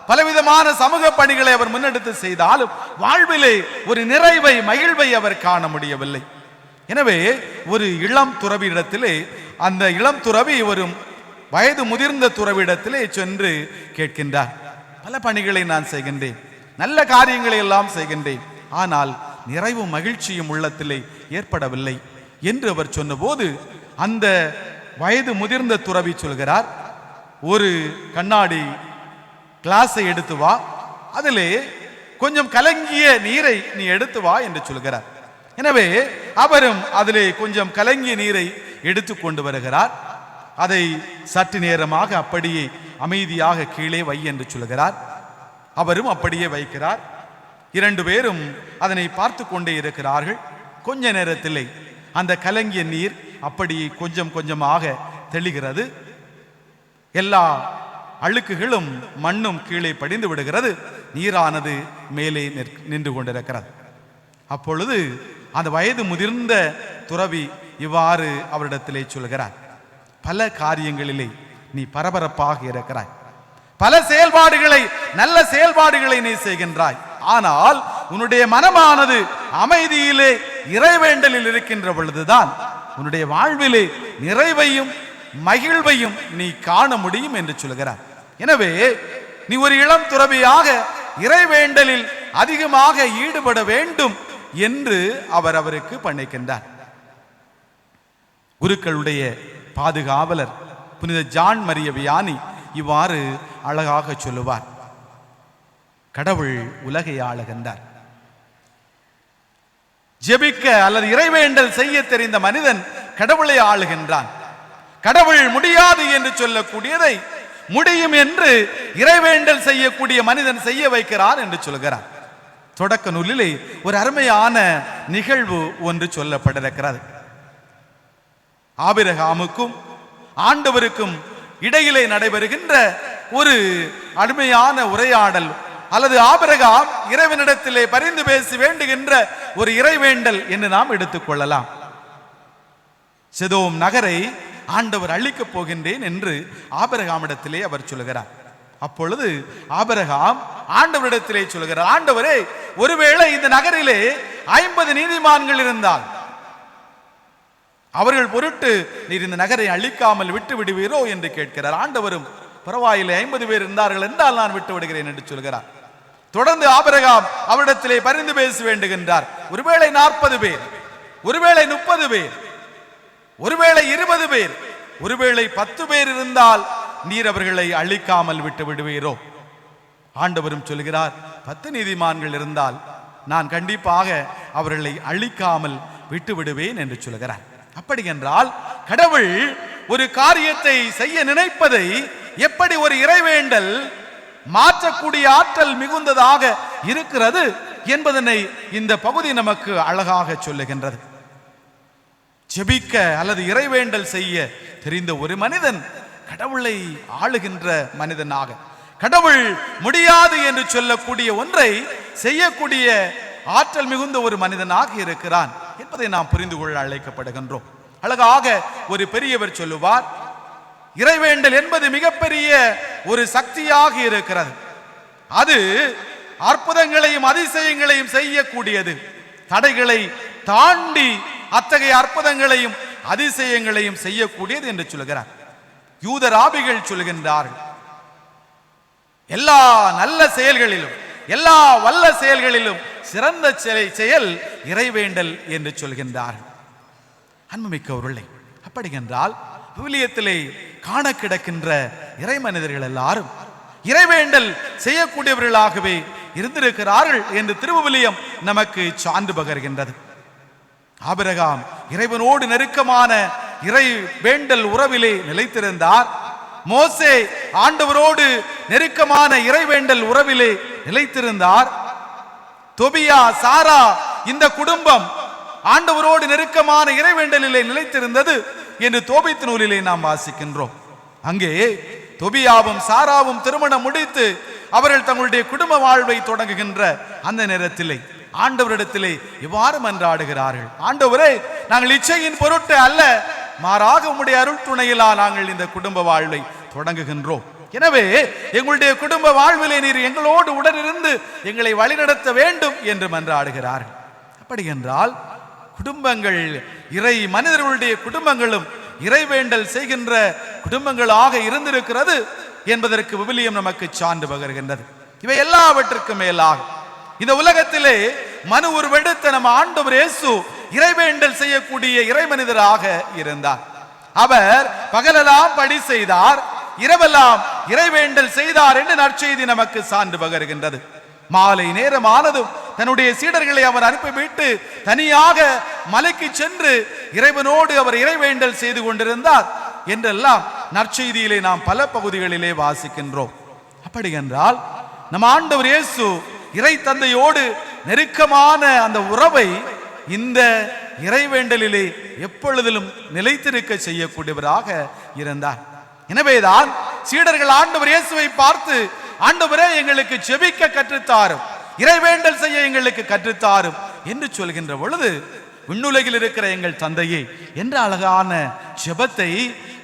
பலவிதமான சமூக பணிகளை அவர் முன்னெடுத்து செய்தாலும் வாழ்விலே ஒரு நிறைவை மகிழ்வை அவர் காண முடியவில்லை. எனவே ஒரு இளம் துறவியிடத்திலே அந்த இளம் துறவி ஒரு வயது முதிர்ந்த துறவியிடத்திலே சென்று கேட்கின்றார், பல பணிகளை நான் செய்கின்றேன், நல்ல காரியங்களை எல்லாம் செய்கின்றேன், ஆனால் நிறைவும் மகிழ்ச்சியும் உள்ளத்திலே ஏற்படவில்லை என்று அவர் சொன்னபோது அந்த வயது முதிர்ந்த துறவி சொல்கிறார், ஒரு கண்ணாடி கிளாஸை எடுத்து வா, அதிலே கொஞ்சம் கலங்கிய நீரை நீ எடுத்து வா என்று சொல்கிறார். எனவே அவரும் அதிலே கொஞ்சம் கலங்கிய நீரை எடுத்து கொண்டு வருகிறார். அதை சற்று நேரமாக அப்படியே அமைதியாக கீழே வை என்று சொல்கிறார். அவரும் அப்படியே வைக்கிறார். இரண்டு பேரும் அதனை பார்த்து கொண்டே இருக்கிறார்கள். கொஞ்ச நேரத்திலே அந்த கலங்கிய நீர் அப்படியே கொஞ்சம் கொஞ்சமாக தெளிகிறது. எல்லா அழுக்குகளும் மண்ணும் கீழே படிந்து விடுகிறது. நீரானது மேலே நின்று கொண்டிருக்கிறது. அப்பொழுது அந்த வயது முதிர்ந்த துறவி இவ்வாறு அவரிடத்திலே சொல்கிறார், பல காரியங்களிலே நீ பரபரப்பாக இருக்கிறாய், பல செயல்பாடுகளை நல்ல செயல்பாடுகளை நீ செய்கின்றாய், ஆனால் உன்னுடைய மனமானது அமைதியிலே இறைவேண்டலில் இருக்கின்ற பொழுதுதான் உன்னுடைய வாழ்விலே நிறைவையும் மகிழ்வையும் நீ காண முடியும் என்று சொல்கிறார். எனவே நீ ஒரு இளம் துறவியாக இறைவேண்டலில் அதிகமாக ஈடுபட வேண்டும் என்று அவர் அவருக்கு பண்ணிக்கின்றார். குருக்களுடைய பாதுகாவலர் புனித ஜான் மரிய வியானி இவ்வாறு அழகாக சொல்லுவார். கடவுள் உலகை ஆளுகின்றார். ஜெபிக்க அல்லது இறைவேண்டல் செய்ய தெரிந்த மனிதன் கடவுளை ஆளுகின்றான். கடவுள் முடியாது என்று சொல்லக்கூடியதை முடியும் என்று இறைவேண்டல் செய்யக்கூடிய மனிதன் செய்ய வைக்கிறார் என்று சொல்கிறார். தொடக்க நூலிலே ஒரு அருமையான நிகழ்வு ஒன்று சொல்லப்பட்டிருக்கிறது. ஆபிரகாமுக்கும் ஆண்டவருக்கும் இடையிலே நடைபெறுகின்ற ஒரு அருமையான உரையாடல், அல்லது ஆபிரகாம் இறைவனிடத்திலே பரிந்து பேசி வேண்டுகின்ற ஒரு இறைவேண்டல் என்று நாம் எடுத்துக்கொள்ளலாம். சோதோம் நகரை ஆண்டவர் அழிக்கப் போகின்றேன் என்று ஆபிரகாமிடத்திலே அவர் சொல்கிறார். அப்பொழுது ஆபிரகாம் ஆண்டவரிடத்திலே சொல்கிறார், ஆண்டவரே, ஒருவேளை இந்த நகரிலே 50 நீதிமான்கள் இருந்தால் அவர்கள் பொருட்டு நீர் இந்த நகரை அழிக்காமல் விட்டு விடுவீரோ என்று கேட்கிறார். ஆண்டவரும் பரவாயில்லை, 50 பேர் இருந்தார்கள் என்றால் நான் விட்டு விடுகிறேன் என்று சொல்கிறார். தொடர்ந்து ஆபிரகாம் அவரிடத்திலே பரிந்து பேச வேண்டுகின்றார். ஒருவேளை 40 பேர், ஒருவேளை 30 பேர், ஒருவேளை 20 பேர், ஒருவேளை 10 பேர் இருந்தால் நீர் அவர்களை அழிக்காமல் விட்டு விடுவீரோ? ஆண்டவரும் சொல்கிறார், 10 நீதிமான்கள் இருந்தால் நான் கண்டிப்பாக அவர்களை அழிக்காமல் விட்டு விடுவேன் என்று சொல்கிறார். அப்படி என்றால் கடவுள் ஒரு காரியத்தை செய்ய நினைப்பதை எப்படி ஒரு இறைவேண்டல் மாற்றக்கூடிய ஆற்றல் மிகுந்ததாக இருக்கிறது என்பதனை இந்த பகுதி நமக்கு அழகாக சொல்லுகின்றது. ஜெபிக்க அல்லது இறைவேண்டல் செய்ய தெரிந்த ஒரு மனிதன் கடவுளை ஆளுகின்ற மனிதனாக, கடவுள் முடியாது என்று சொல்லக்கூடிய ஒன்றை செய்யக்கூடிய ஆற்றல் மிகுந்த ஒரு மனிதனாக இருக்கிறான் என்பதை நாம் புரிந்து கொள்ள அழைக்கப்படுகின்றோம். அழகாக ஒரு பெரியவர் சொல்லுவார், இறைவேண்டல் என்பது மிகப்பெரிய ஒரு சக்தியாக இருக்கிறது. அது அற்புதங்களையும் அதிசயங்களையும் செய்யக்கூடியது. தடைகளை தாண்டி அத்தகைய அற்புதங்களையும் அதிசயங்களையும் செய்யக்கூடியது என்று சொல்கிறார். யூத ராபிகள் சொல்கின்றார்கள், எல்லா நல்ல செயல்களிலும், எல்லா வல்ல செயல்களிலும் சிறந்த செயல் இறைவேண்டல் என்று சொல்கின்றார்கள். அன்புமிக்கவர்களே, அப்படி என்றால் விவிலியத்திலே காண கிடக்கின்ற இறை மனிதர்கள் எல்லாரும் இறைவேண்டல் செய்யக்கூடியவர்களாகவே இருந்திருக்கிறார்கள் என்று திருவிவிலியம் நமக்கு சான்று பகர்கின்றது. ஆபிரகாம் இறைவனோடு நெருக்கமான இறை வேண்டல் உறவிலே நிலைத்திருந்தார். மோசே ஆண்டவரோடு நெருக்கமான இறைவேண்டல் உறவிலே நிலைத்திருந்தார். தொபியா, சாரா, இந்த குடும்பம் ஆண்டவரோடு நெருக்கமான இறைவேண்டலிலே நிலைத்திருந்தது என்று தோபித் நூலிலே நாம் வாசிக்கின்றோம். அங்கே தொபியாவும் சாராவும் திருமணம் முடித்து அவர்கள் தங்களுடைய குடும்ப வாழ்வை தொடங்குகின்ற அந்த நேரத்திலே ஆண்டவரிடத்திலே இவ்வாறு மன்றாடுகிறார்கள், ஆண்டவரே, நாங்கள் இச்சையின் பொருட்டு அல்ல, மாறாக உம்முடைய அருள் துணையிலா நாங்கள் இந்த குடும்ப வாழ்வை தொடங்குகின்றோம். எனவே எங்களுடைய குடும்ப வாழ்விலே நீர் எங்களோடு உடனிருந்து எங்களை வழிநடத்த வேண்டும் என்று மன்றாடுகிறார்கள். அப்படி என்றால் குடும்பங்கள், இறை மனிதர்களுடைய குடும்பங்களும் இறைவேண்டல் செய்கின்ற குடும்பங்களாக இருந்திருக்கிறது என்பதற்கு விவிலியம் நமக்கு சான்று பகர்கின்றது. இவை எல்லாவற்றுக்கும் மேலாக இந்த உலகத்திலே மனு உருவெடுத்த நம்ம ஆண்டவர் இயேசு இறைவேண்டல் செய்யக்கூடிய இறை மனிதராக இருந்தார். அவர் பகலெல்லாம் பணி செய்தார், இரவெல்லாம் இறைவேண்டல் செய்தார் என்று நற்செய்தி நமக்கு சான்று பகர்கின்றது. மாலை நேரமானதும் தன்னுடைய சீடர்களை அவர் அனுப்பிவிட்டு தனியாக மலைக்கு சென்று இறைவனோடு அவர் இறைவேண்டல் செய்து கொண்டிருந்தார் என்றெல்லாம் நற்செய்தியிலே நாம் பல பகுதிகளிலே வாசிக்கின்றோம். அப்படி என்றால் நம் ஆண்டவர் இயேசு இறை தந்தையோடு நெருக்கமான அந்த உறவை இந்த இறைவேண்டலிலே எப்பொழுதிலும் நிலைத்திருக்க செய்யக்கூடியவராக இருந்தார். எனவேதான் சீடர்கள் ஆண்டவர் இயேசுவை பார்த்து, ஆண்டவரே, எங்களுக்கு ஜெபிக்க கற்றுத்தாரும், இறைவேண்டல் செய்ய எங்களுக்கு கற்றுத்தாரும் என்று சொல்கின்ற பொழுது, விண்ணுலகில் இருக்கிற எங்கள் தந்தையே என்ற அழகான ஜெபத்தை,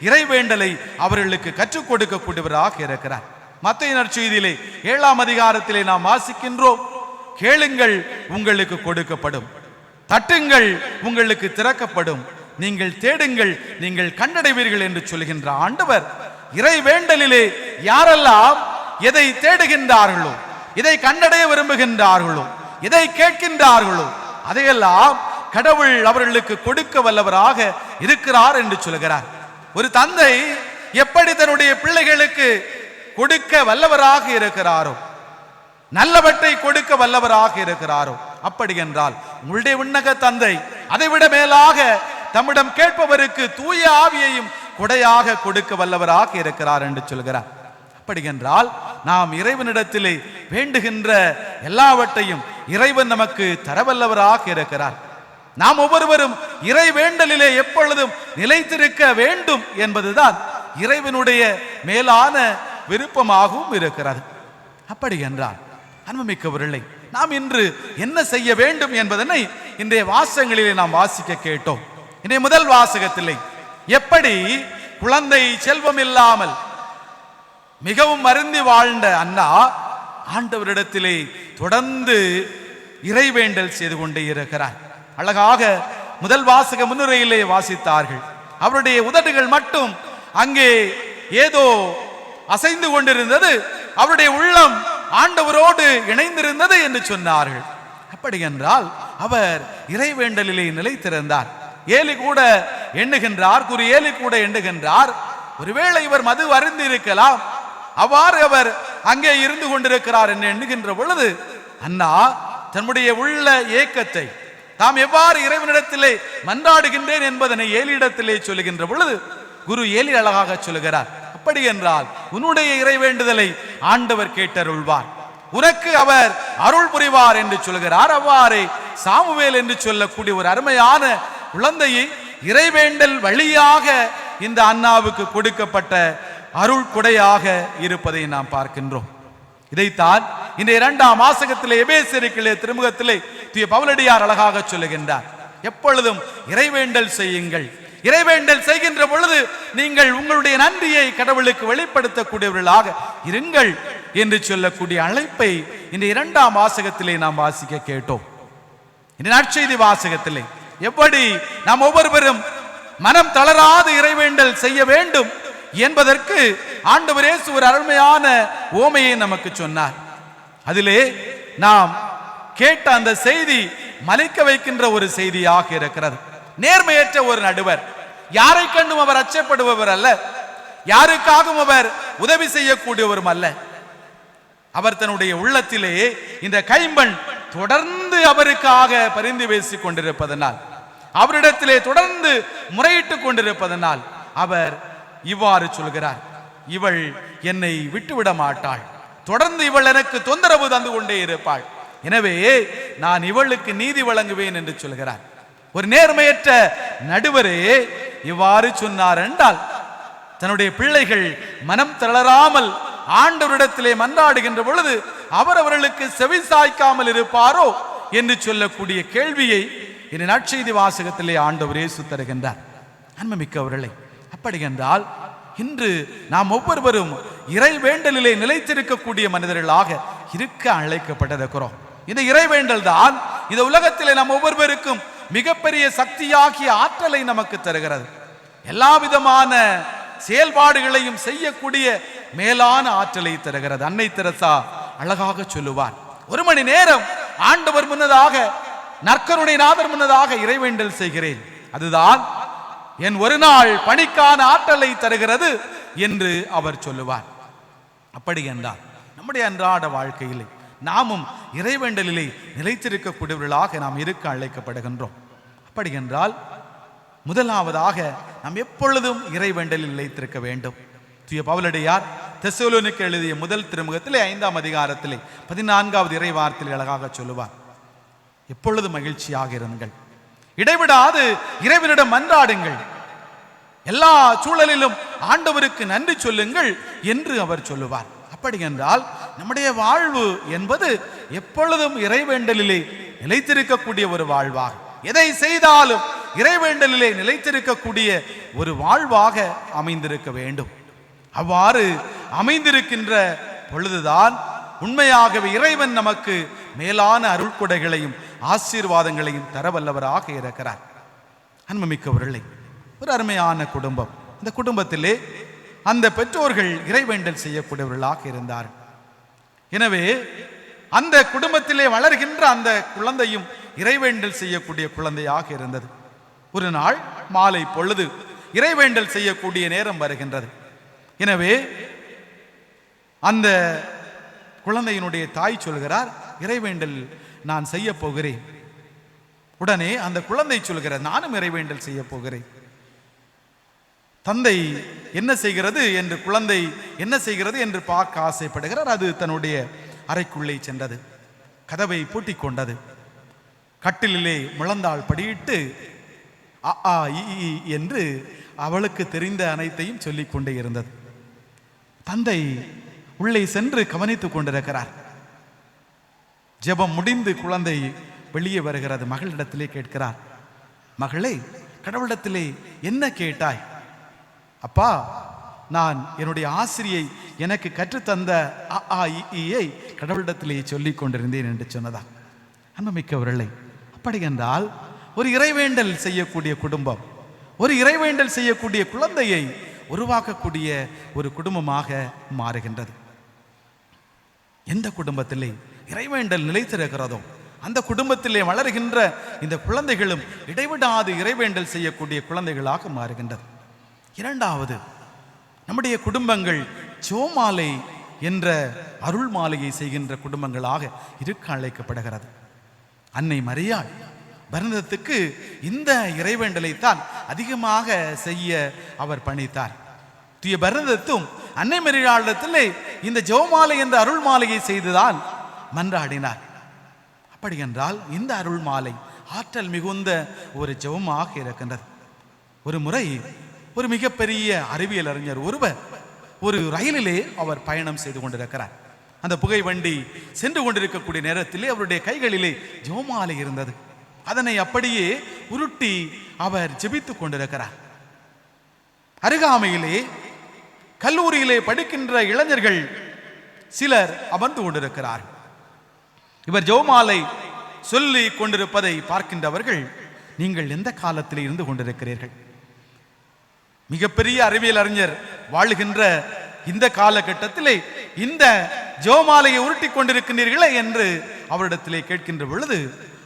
இறைவேண்டலை அவர்களுக்கு கற்றுக் கொடுக்கக்கூடியவராக இருக்கிறார். மத்தேயு நற்செய்தியிலே 7ஆம் அதிகாரத்திலே நாம் வாசிக்கின்றோம், கேளுங்கள் உங்களுக்கு கொடுக்கப்படும், தட்டுங்கள் உங்களுக்கு திறக்கப்படும், நீங்கள் தேடுங்கள் நீங்கள் கண்டடைவீர்கள் என்று சொல்கின்ற ஆண்டவர் இறைவேண்டலிலே யாரெல்லாம் எதை தேடுகின்றார்களோ, எதை கண்டடைய விரும்புகின்றார்களோ, எதை கேட்கின்றார்களோ அதையெல்லாம் கடவுள் அவர்களுக்கு கொடுக்க வல்லவராக இருக்கிறார் என்று சொல்கிறார். ஒரு தந்தை எப்படி தன்னுடைய பிள்ளைகளுக்கு கொடுக்க வல்லவராக இருக்கிறாரோ, நல்லவற்றை கொடுக்க வல்லவராக இருக்கிறாரோ, அப்படி என்றால் உங்களுடைய விண்ணக தந்தை அதைவிட மேலாக தம்மிடம் கேட்பவருக்கு தூய ஆவியையும் கொடையாக கொடுக்க வல்லவராக இருக்கிறார் என்று சொல்கிறார். அப்படி என்றால் நாம் இறைவனிடத்திலே வேண்டுகின்ற எல்லாவற்றையும் இறைவன் நமக்கு தரவல்லவராக இருக்கிறார். நாம் ஒவ்வொருவரும் இறை வேண்டலிலே எப்பொழுதும் நிலைத்திருக்க வேண்டும் என்பதுதான் இறைவனுடைய மேலான விருப்பமாகவும் இருக்கிறது. அப்படி என்றால் அன்புமிக்கவர்களே, நாம் இன்று என்ன செய்ய வேண்டும் என்பதனை இன்றைய வாசகங்களிலே நாம் வாசிக்க கேட்டோம். இன்றைய முதல் வாசகத்திலே எப்படி குழந்தை செல்வம் இல்லாமல் மிகவும் வருந்தி வாழ்ந்த அண்ணா ஆண்டவரிடத்திலே தொடர்ந்து இறைவேண்டல் செய்து கொண்டே இருக்கிறார். அழகாக முதல் வாசக முன்னுரையிலே வாசித்தார்கள். அவருடைய உதடுகள் மட்டும் அங்கே ஏதோ அசைந்து கொண்டிருந்தது, அவருடைய உள்ளம் ஆண்டவரோடு இணைந்திருந்தது என்று சொன்னார்கள். அப்படி என்றால் அவர் இறைவேண்டலிலே நிலைத்திருந்தார். ஏலி கூட எண்ணுகின்றார், குரு ஏலி கூட எண்ணுகின்றார், ஒருவேளை இவர் மது அருந்தி இருக்கலாம், அவ்வாறு அவர் அங்கே இருந்து கொண்டிருக்கிறார் என்று எண்ணுகின்ற பொழுது அண்ணா தன்னுடைய உள்ள ஏக்கத்தை தாம் எவ்வாறு இறைவனிடத்திலே மன்றாடுகின்றேன் என்பதனை ஏலியிடத்திலே சொல்லுகின்ற பொழுது குரு ஏலி அழகாக சொல்லுகிறார், அப்படி என்றால் உன்னுடைய இறைவேண்டுதலை ஆண்டவர் கேட்டருள்வார், உனக்கு அவர் அருள் புரிவார் என்று சொல்கிறார். அவ்வாறே சாமுவேல் என்று சொல்லக்கூடிய ஒரு அருமையான குழந்தையை இறைவேண்டல் வழியாக இந்த அண்ணாவுக்கு கொடுக்கப்பட்ட அருள் கொடையாக இருப்பதை நாம் பார்க்கின்றோம். இதைத்தான் இந்த 2ஆம் வாசகத்திலே எபேசியருக்கிலே திருமுகத்திலே தூய பவுலடியார் அழகாக சொல்லுகின்றார். எப்பொழுதும் இறைவேண்டல் செய்யுங்கள், இறைவேண்டல் செய்கின்ற பொழுது நீங்கள் உங்களுடைய நன்றியை கடவுளுக்கு வெளிப்படுத்தக்கூடியவர்களாக இருங்கள் என்று சொல்லக்கூடிய அழைப்பை இந்த 2ஆம் வாசகத்திலே நாம் வாசிக்க கேட்டோம். இந்த நற்செய்தி வாசகத்திலே எப்படி நாம் ஒவ்வொருவரும் மனம் தளராது இறைவேண்டல் செய்ய வேண்டும் என்பதற்கு ஆண்டவர் இயேசு ஒரு அருமையான ஓமையை நமக்கு சொன்னார். அதிலே நாம் கேட்ட அந்த செய்தி மலைக்க வைக்கின்ற ஒரு செய்தியாக இருக்கிறது. நேர்மையற்ற ஒரு நடுவர், யாரை கண்டும் அவர் அச்சப்படுபவர் அல்ல, யாருக்காகவும் அவர் உதவி செய்யக்கூடியவரும் அல்ல. அவர் தன்னுடைய உள்ளத்திலே இந்த கைம்பெண் தொடர்ந்து அவருக்காக பரிந்து பேசிக் கொண்டிருப்பதனால், அவரிடத்திலே தொடர்ந்து முறையிட்டுக் கொண்டிருப்பதனால் அவர் இவ்வாறு சொல்கிறார், இவள் என்னை விட்டுவிட மாட்டாள், தொடர்ந்து இவள் எனக்கு தொந்தரவு தந்து கொண்டே இருப்பாள், எனவே நான் இவளுக்கு நீதி வழங்குவேன் என்று சொல்கிறார். ஒரு நேர்மையற்ற நடுவரே இவ்வாறு சொன்னார் என்றால் தன்னுடைய பிள்ளைகள் மனம் தளராமல் ஆண்டவரிடத்திலே மன்றாடுகின்ற பொழுது அவர் அவர்களுக்கு செவி சாய்க்காமல் இருப்பாரோ என்று சொல்லக்கூடிய கேள்வியை இந்த நற்செய்தி வாசகத்திலே ஆண்டவர் இயேசு தருகின்றார். அன்புமிக்கவர்களே, அப்படி என்றால் இன்று நாம் ஒவ்வொருவரும் இறை வேண்டலிலே நிலைத்திருக்கக்கூடிய மனிதர்களாக இருக்க அழைக்கப்பட்டிருக்கிறோம். இந்த இறை வேண்டல் தான் இந்த உலகத்திலே நாம் ஒவ்வொருவருக்கும் மிகப்பெரிய சக்தியாகிய ஆற்றலை நமக்கு தருகிறது. எல்லா விதமான செயல்பாடுகளையும் செய்யக்கூடிய மேலான ஆற்றலை தருகிறது. அன்னை தெரசா அழகாக சொல்லுவார், 1 மணி நேரம் ஆண்டவர் முன்னதாக, நற்கருணை நாதர் முன்னதாக இறைவேண்டல் செய்கிறேன், அதுதான் என் ஒரு நாள் பணிக்கான ஆற்றலை தருகிறது என்று அவர் சொல்லுவார். அப்படி என்றால் நம்முடைய அன்றாட வாழ்க்கையிலே நாமும் இறைவேண்டலிலே நிலைத்திருக்கக்கூடியவர்களாக நாம் இருக்க அழைக்கப்படுகின்றோம். அப்படி என்றால் முதலாவதாக நாம் எப்பொழுதும் இறைவேண்டலில் நிலைத்திருக்க வேண்டும். தூய பவுலடியார் தெசலோனிக்கு எழுதிய முதல் திருமுகத்திலே 5ஆம் அதிகாரத்திலே 14வது இறை வார்த்தையில் அழகாக சொல்லுவார், எப்பொழுதும் மகிழ்ச்சியாக இருங்கள், இடைவிடாது இறைவனிடம் மன்றாடுங்கள், எல்லா சூழலிலும் ஆண்டவருக்கு நன்றி சொல்லுங்கள் என்று அவர் சொல்லுவார். அப்படி என்றால் நம்முடைய வாழ்வு என்பது எப்பொழுதும் இறைவேண்டலிலே நிலைத்திருக்கக்கூடிய ஒரு வாழ்வாக, எதை செய்தாலும் இறைவேண்டலிலே நிலைத்திருக்கக்கூடிய ஒரு வாழ்வாக அமைந்திருக்க வேண்டும். அவ்வாறு அமைந்திருக்கின்ற பொழுதுதான் உண்மையாகவே இறைவன் நமக்கு மேலான அருள்கொடைகளையும் ஆசீர்வாதங்களையும் தரவல்லவராக இருக்கிறார். அன்புமிக்கவர்களே, ஒரு அருமையான குடும்பம். இந்த குடும்பத்திலே அந்த பெற்றோர்கள் இறைவேண்டல் செய்யக்கூடியவர்களாக இருந்தார்கள். எனவே அந்த குடும்பத்திலே வளர்கின்ற அந்த குழந்தையும் இறைவேண்டல் செய்யக்கூடிய குழந்தையாக இருந்தது. ஒரு நாள் மாலை பொழுது இறைவேண்டல் செய்யக்கூடிய நேரம் வருகின்றது. எனவே அந்த குழந்தையினுடைய தாய் சொல்கிறார், இறைவேண்டல் நான் செய்ய போகிறேன். உடனே அந்த குழந்தை சொல்கிறார், நானும் இறைவேண்டல் செய்ய போகிறேன். தந்தை என்ன செய்கிறது என்று குழந்தை என்ன செய்கிறது என்று பார்க்க ஆசைப்படுகிறார். அது தன்னுடைய அறைக்குள்ளே சென்றது. கதவை பூட்டிக் கொண்டது. கட்டிலே முழந்தாள் படியிட்டு அ ஆ இ என்று அவளுக்கு தெரிந்த அனைத்தையும் சொல்லிக் கொண்டே இருந்தது. தந்தை உள்ளே சென்று கவனித்துக் கொண்டிருக்கிறார். ஜெபம் முடிந்து குழந்தை வெளியே வருகிறது. மகளிடத்திலே கேட்கிறார், மகளே, கடவுளிடத்திலே என்ன கேட்டாய்? அப்பா, நான் என்னுடைய ஆசிரியை எனக்கு கற்றுத்தந்த அ ஆ இ கடவுளிடத்திலே சொல்லிக் கொண்டிருந்தேன் என்று சொன்னதா. அன்புமிக்கவர்களே, அப்படி என்றால் ஒரு இறைவேண்டல் செய்யக்கூடிய குடும்பம், ஒரு இறைவேண்டல் செய்யக்கூடிய குழந்தையை உருவாக்கக்கூடிய ஒரு குடும்பமாக மாறுகின்றது. எந்த குடும்பத்திலே இறைவேண்டல் நிலைத்திருக்கிறதோ அந்த குடும்பத்திலே வளர்கின்ற இந்த குழந்தைகளும் இடைவிடாது இறைவேண்டல் செய்யக்கூடிய குழந்தைகளாக மாறுகின்றது. இரண்டாவது, நம்முடைய குடும்பங்கள் ஜெபமாலை என்ற அருள் மாலையை செய்கின்ற குடும்பங்களாக இருக்க அழைக்கப்படுகிறது. அன்னை மரியாள் பரதத்துக்கு இந்த இறைவேண்டலை தான் அதிகமாக செய்ய அவர் பணித்தார். தூய பரதத்தும் அன்னை மரியாளிடத்திலே இந்த ஜெபமாலை என்ற அருள் மாலையை செய்துதான் மன்றாடினார். அப்படி என்றால் இந்த அருள் மாலை ஆற்றல் மிகுந்த ஒரு ஜெபமாக இருக்கின்றது. ஒரு முறை ஒரு மிகப்பெரிய அறிவியல் அறிஞர் ஒருவர் ஒரு ரயிலிலே அவர் பயணம் செய்து கொண்டிருக்கிறார். அந்த புகை வண்டி சென்று கொண்டிருக்கக்கூடிய நேரத்திலே அவருடைய கைகளிலே ஜெபமாலை இருந்தது. அதனை அப்படியே உருட்டி அவர் ஜெபித்துக் கொண்டிருக்கிறார். அருகாமையிலே கல்லூரியிலே படிக்கின்ற இளைஞர்கள் சிலர் அமர்ந்து கொண்டிருக்கிறார். இவர் ஜெபமாலை சொல்லி கொண்டிருப்பதை பார்க்கின்றவர்கள், நீங்கள் எந்த காலத்தில் இருந்து கொண்டிருக்கிறீர்கள்? மிகப்பெரிய அறிவியல் அறிஞர் வாழுகின்ற இந்த காலகட்டத்திலே இந்த ஜெபமாலையை உருட்டி கொண்டிருக்கின்றீர்களே என்று அவரிடத்திலே கேட்கின்ற பொழுது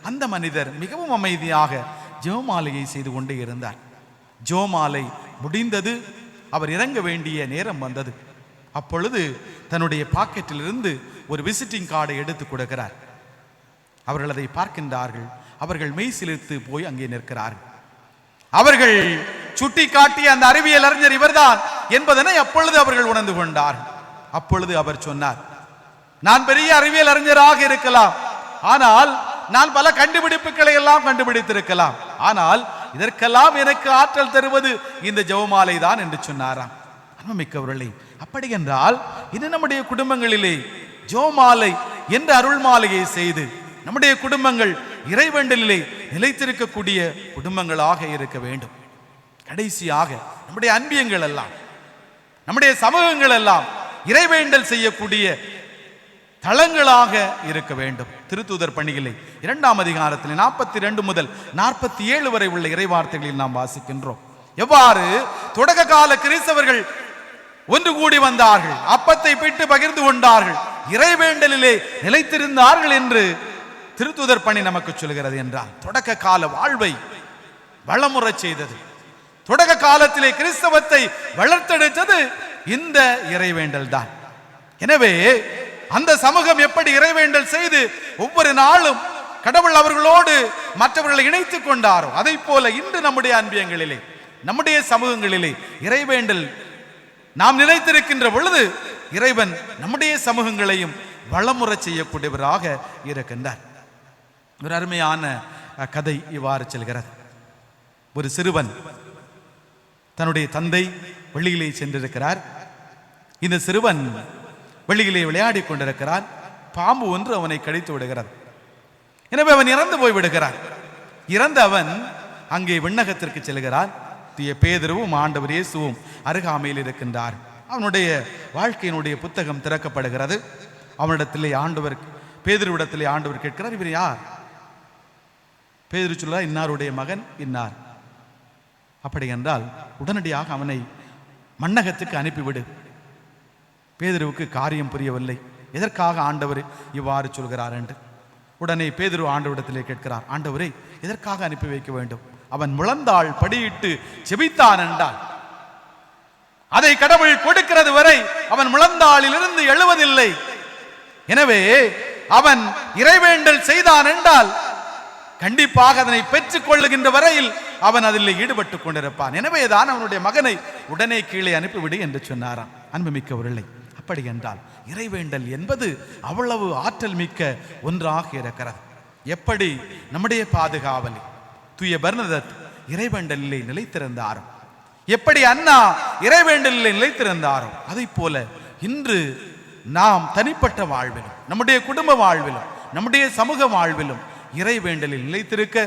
அந்த மனிதர் மிகவும் அமைதியாக ஜெபமாலையை செய்து கொண்டே இருந்தார். ஜெபமாலை முடிந்தது. அவர் இறங்க வேண்டிய நேரம் வந்தது. அப்பொழுது தன்னுடைய பாக்கெட்டிலிருந்து ஒரு விசிட்டிங் கார்டை எடுத்து கொடுக்கிறார். அவர்கள் அதை பார்க்கின்றார்கள். அவர்கள் மெய் சிலிர்த்து போய் அங்கே நிற்கிறார்கள். அவர்கள் சுட்டி காட்டிய அந்த அறிவியல் அறிஞர் இவர்தான் என்பதனை அப்பொழுது அவர்கள் உணர்ந்து கொண்டார். அப்பொழுது அவர் சொன்னார், நான் பெரிய அறிவியல் அறிஞராக இருக்கலாம், ஆனால் நான் பல கண்டுபிடிப்புகளை எல்லாம் கண்டுபிடித்திருக்கலாம், ஆனால் இதற்கெல்லாம் எனக்கு ஆற்றல் தருவது இந்த ஜெபமாலை தான் என்று சொன்னாராம். அன்புமிக்கவர்களே, அப்படி என்றால் இது நம்முடைய குடும்பங்களிலே ஜெபமாலை என்ற அருள் மாலையை செய்து நம்முடைய குடும்பங்கள் இறைவேண்டலிலே நிலைத்திருக்கக்கூடிய குடும்பங்களாக இருக்க வேண்டும். கடைசியாக நம்முடைய அன்பியங்கள் எல்லாம், நம்முடைய சமூகங்கள் எல்லாம் இறைவேண்டல் செய்யக்கூடிய தளங்களாக இருக்க வேண்டும். திருத்தூதர் பணிகளை 2ஆம் அதிகாரத்தில் 42 முதல் 47 வரை உள்ள இறைவார்த்தைகளில் நாம் வாசிக்கின்றோம். எவ்வாறு தொடக்க கால கிறிஸ்தவர்கள் ஒன்று கூடி வந்தார்கள், அப்பத்தை பிட்டு பகிர்ந்து கொண்டார்கள், இறைவேண்டலிலே நிலைத்திருந்தார்கள் என்று திருத்தூதர் பணி நமக்கு சொல்கிறது என்றால் தொடக்க கால வாழ்வை வளமுறை செய்தது. தொடக்க காலத்திலே கிறிஸ்தவத்தை வளர்த்தெடுத்தது இந்த இறைவேண்டல் தான். எனவே அந்த சமூகம் எப்படி இறைவேண்டல் செய்து ஒவ்வொரு நாளும் கடவுள் அவர்களோடு மற்றவர்களை இணைத்துக் கொண்டாரோ அதை போல இன்று நம்முடைய அன்பியங்களிலே, நம்முடைய சமூகங்களிலே இறைவேண்டல் நாம் நினைத்திருக்கின்ற பொழுது இறைவன் நம்முடைய சமூகங்களையும் வளமுறை செய்யக்கூடியவராக இருக்கின்றார். ஒரு அருமையான கதை இவ்வாறு செல்கிறது. ஒரு சிறுவன் தன்னுடைய தந்தை வெளியிலே சென்றிருக்கிறார். இந்த சிறுவன் வெளியிலே விளையாடி கொண்டிருக்கிறான். பாம்பு ஒன்று அவனை கடித்து விடுகிறது. எனவே அவன் இறந்து போய் விடுகிறான். இறந்த அவன் அங்கே விண்ணகத்திற்கு செல்கிறான். பேதுருவும் ஆண்டவர் இயேசுவும் அருகாமையில் இருக்கின்றார். அவனுடைய வாழ்க்கையினுடைய புத்தகம் திறக்கப்படுகிறது. அவனிடத்திலே ஆண்டவர், பேதுருவிடத்திலே ஆண்டவர் கேட்கிறார், இவர் யார்? பேதுரு சொல்றார், இன்னாருடைய மகன் இன்னார். அப்படி என்றால் உடனடியாக அவனை மண்ணகத்துக்கு அனுப்பிவிடு. பேதுருவுக்கு காரியம் புரியவில்லை, எதற்காக ஆண்டவர் இவ்வாறு சொல்கிறார் என்று. உடனே பேதுரு ஆண்டவரிடத்திலே கேட்கிறார், ஆண்டவரே, எதற்காக அனுப்பி வைக்க வேண்டும்? அவன் முழந்தாள் படியிட்டு செபித்தான் என்றால் அதை கடவுள் கொடுக்கிறது வரை அவன் முழந்தாளிலிருந்து எழுவதில்லை. எனவே அவன் இறைவேண்டல் செய்தான் என்றால் கண்டிப்பாக அதனை பெற்றுக் கொள்ளுகின்ற வரையில் அவன் அதில் ஈடுபட்டுக் கொண்டிருப்பான். எனவேதான் அவனுடைய மகனை உடனே கீழே அனுப்பிவிடு என்று சொன்னாராம். அன்புமிக்கவர்களே, அப்படி என்றால் இறைவேண்டல் என்பது அவ்வளவு ஆற்றல் மிக்க ஒன்றாக இருக்கிறது. எப்படி நம்முடைய பாதுகாவலி தூய பெர்னதத் இறைவேண்டலிலே நிலைத்திருந்தாரோ, எப்படி அண்ணா இறைவேண்டலிலே நிலைத்திருந்தாரோ, அதை போல இன்று நாம் தனிப்பட்ட வாழ்விலும் நம்முடைய குடும்ப வாழ்விலும் நம்முடைய சமூக வாழ்விலும் இறைவேண்டலில் நிலைத்திருக்க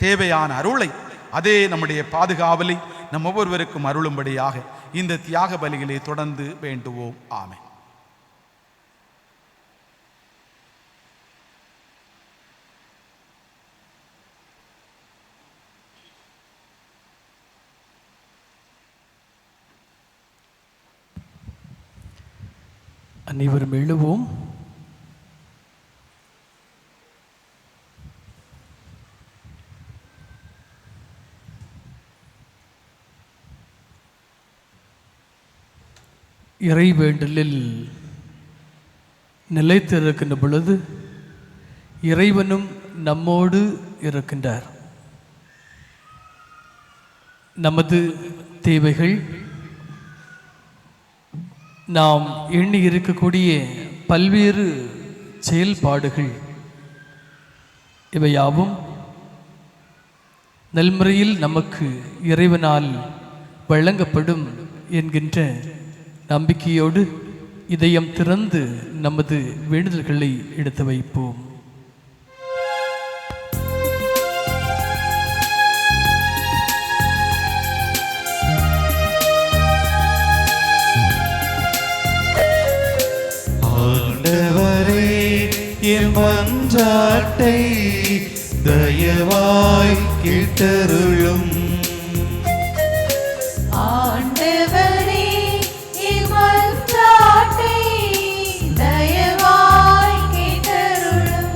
தேவையான அருளை அதே நம்முடைய பாதுகாவலை நம் ஒவ்வொருவருக்கும் அருளும்படியாக இந்த தியாக பலிகளை தொடர்ந்து வேண்டுவோம். ஆமென். அனைவரும் எழுவோம். இறைவேண்டலில் நிலைத்திருக்கின்ற பொழுது இறைவனும் நம்மோடு இருக்கின்றார். நமது தேவைகள், நாம் எண்ணி இருக்கக்கூடிய பல்வேறு செயல்பாடுகள் இவையாவும் நல்முறையில் நமக்கு இறைவனால் வழங்கப்படும் என்கின்ற நம்பிக்கையோடு இதயம் திறந்து நமது வேண்டுதல்களை எடுத்து வைப்போம். ஆண்டவரே, என் மன்றாட்டை தயவாய் கேட்டருளும். ஆண்டவரே, என் மன்றாட்டை தயவாய் கேட்டருளும்.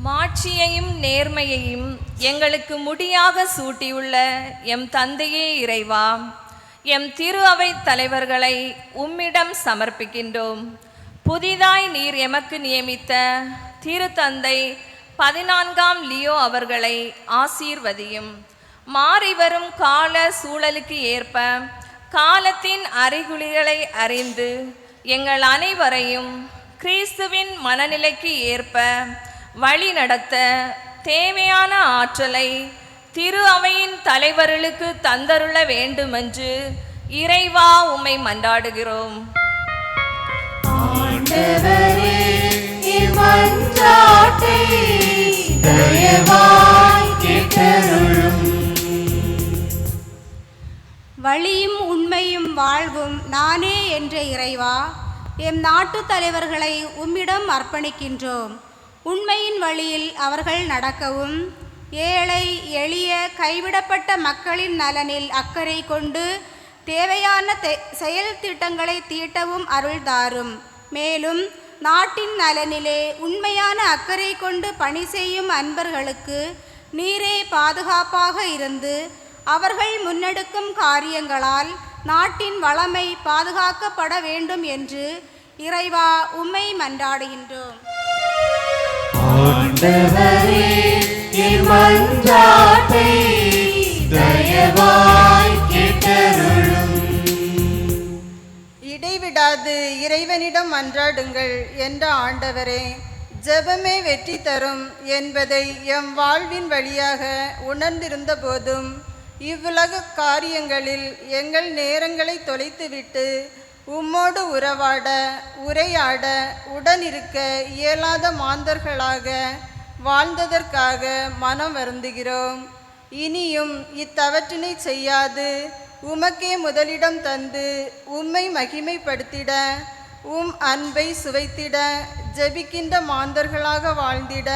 மாட்சியையும் நேர்மையையும் எங்களுக்கு முடியாக சூட்டியுள்ள எம் தந்தையே இறைவா, எம் திரு அவை தலைவர்களை உம்மிடம் சமர்ப்பிக்கின்றோம். புதிதாய் நீர் எமக்கு நியமித்த திருத்தந்தை 14ஆம் லியோ அவர்களை ஆசீர்வதியும். மாறிவரும் கால சூழலுக்கு ஏற்ப காலத்தின் அறிகுறிகளை அறிந்து எங்கள் அனைவரையும் கிறிஸ்துவின் மனநிலைக்கு ஏற்ப வழி நடத்த தேவையான ஆற்றலை திரு அவையின் தலைவர்களுக்கு தந்தருள வேண்டுமென்று இறைவா உம்மை மன்றாடுகிறோம். ஆண்டவரே, என் மன்றாட்டை தயவாய் கேட்டருளும். வழியும் உண்மையும் வாழ்வும் நானே என்ற இறைவா, எம் நாட்டு தலைவர்களை உம்மிடம் அர்ப்பணிக்கின்றோம். உண்மையின் வழியில் அவர்கள் நடக்கவும், ஏழை எளிய கைவிடப்பட்ட மக்களின் நலனில் அக்கறை கொண்டு தேவையான செயல் திட்டங்களை தீட்டவும் அருள்தாரும். மேலும் நாட்டின் நலனிலே உண்மையான அக்கறை கொண்டு பணி செய்யும் அன்பர்களுக்கு நீரே பாதுகாப்பாக இருந்து அவர்கள் முன்னெடுக்கும் காரியங்களால் நாட்டின் வளமை பாதுகாக்கப்பட வேண்டும் என்று இறைவா உம்மை மன்றாடுகின்றோம். ஆண்டவரே, என் மன்றாட்டை தயவாய் கேட்டருளும். இடைவிடாது இறைவனிடம் மன்றாடுங்கள் என்ற ஆண்டவரே, ஜெபமே வெற்றி தரும் என்பதை எம் வாழ்வின் வழியாக உணர்ந்திருந்த போதும் இவ்வுலக காரியங்களில் எங்கள் நேரங்களை தொலைத்துவிட்டு உம்மோடு உறவாட உரையாட உடனிருக்க இயலாத மாந்தர்களாக வாழ்ந்ததற்காக மனம் வருந்துகிறோம். இனியும் இத்தவற்றினை செய்யாது உமக்கே முதலிடம் தந்து உம்மை மகிமைப்படுத்திட, உம் அன்பை சுவைத்திட, ஜெபிக்கின்ற மாந்தர்களாக வாழ்ந்திட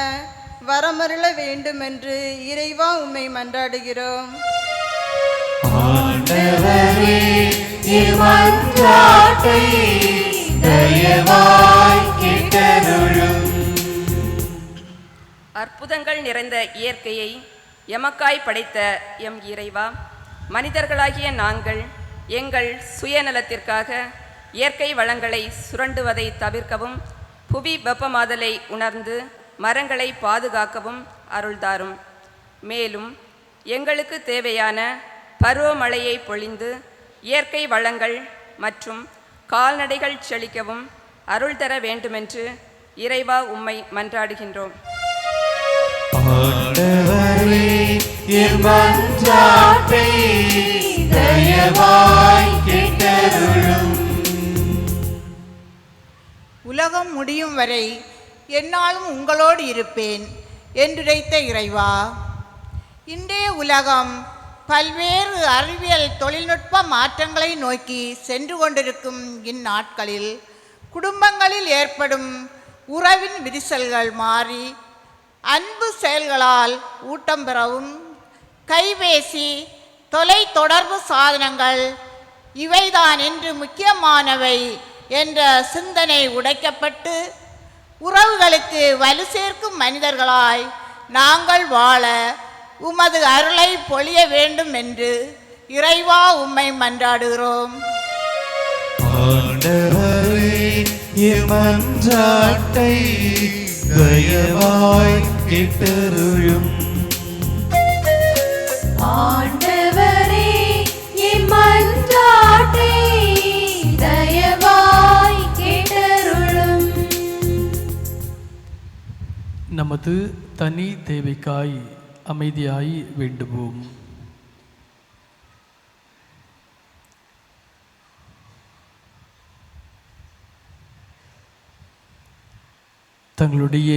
வரமருள வேண்டுமென்று இறைவா உம்மை மன்றாடுகிறோம். ஆண்டவரே, என் மன்றாட்டை தயவாய் கேட்டருளும். அற்புதங்கள் நிறைந்த இயற்கையை எமக்காய் படைத்த எம் இறைவா, மனிதர்களாகிய நாங்கள் எங்கள் சுயநலத்திற்காக இயற்கை வளங்களை சுரண்டுவதை தவிர்க்கவும், புவி வெப்பமாதலை உணர்ந்து மரங்களை பாதுகாக்கவும் அருள்தாரும். மேலும் எங்களுக்கு தேவையான பருவமழையை பொழிந்து இயற்கை வளங்கள் மற்றும் கால்நடைகள் செழிக்கவும் அருள் தர வேண்டுமென்று இறைவா உம்மை மன்றாடுகின்றோம். ஆண்டவரே, என் மன்றாட்டை தயவாய் கேட்டருளும். உலகம் முடியும் வரை என்னாலும் உங்களோடு இருப்பேன் என்றுரைத்த இறைவா, இன்றைய உலகம் பல்வேறு அறிவியல் தொழில்நுட்ப மாற்றங்களை நோக்கி சென்று கொண்டிருக்கும் இந்நாட்களில் குடும்பங்களில் ஏற்படும் உறவின் விரிசல்கள் மாறி அன்பு செயல்களால் ஊட்டம் பெறவும், கைபேசி தொலை தொடர்பு சாதனங்கள் இவைதான் என்று முக்கியமானவை என்ற சிந்தனை உடைக்கப்பட்டு உறவுகளுக்கு வலு சேர்க்கும் மனிதர்களாய் நாங்கள் வாழ உமது அருளை பொழிய வேண்டும் என்று இறைவா உம்மை மன்றாடுகிறோம். ஆண்டவரே, என் மன்றாட்டை தயவாய் கேட்டருளும். ஆண்டவரே, என் மன்றாட்டை தயவாய் கேட்டருளும். நமது தனி தேவைக்காய் அமைதியாய் வேண்டுவோம். தங்களுடைய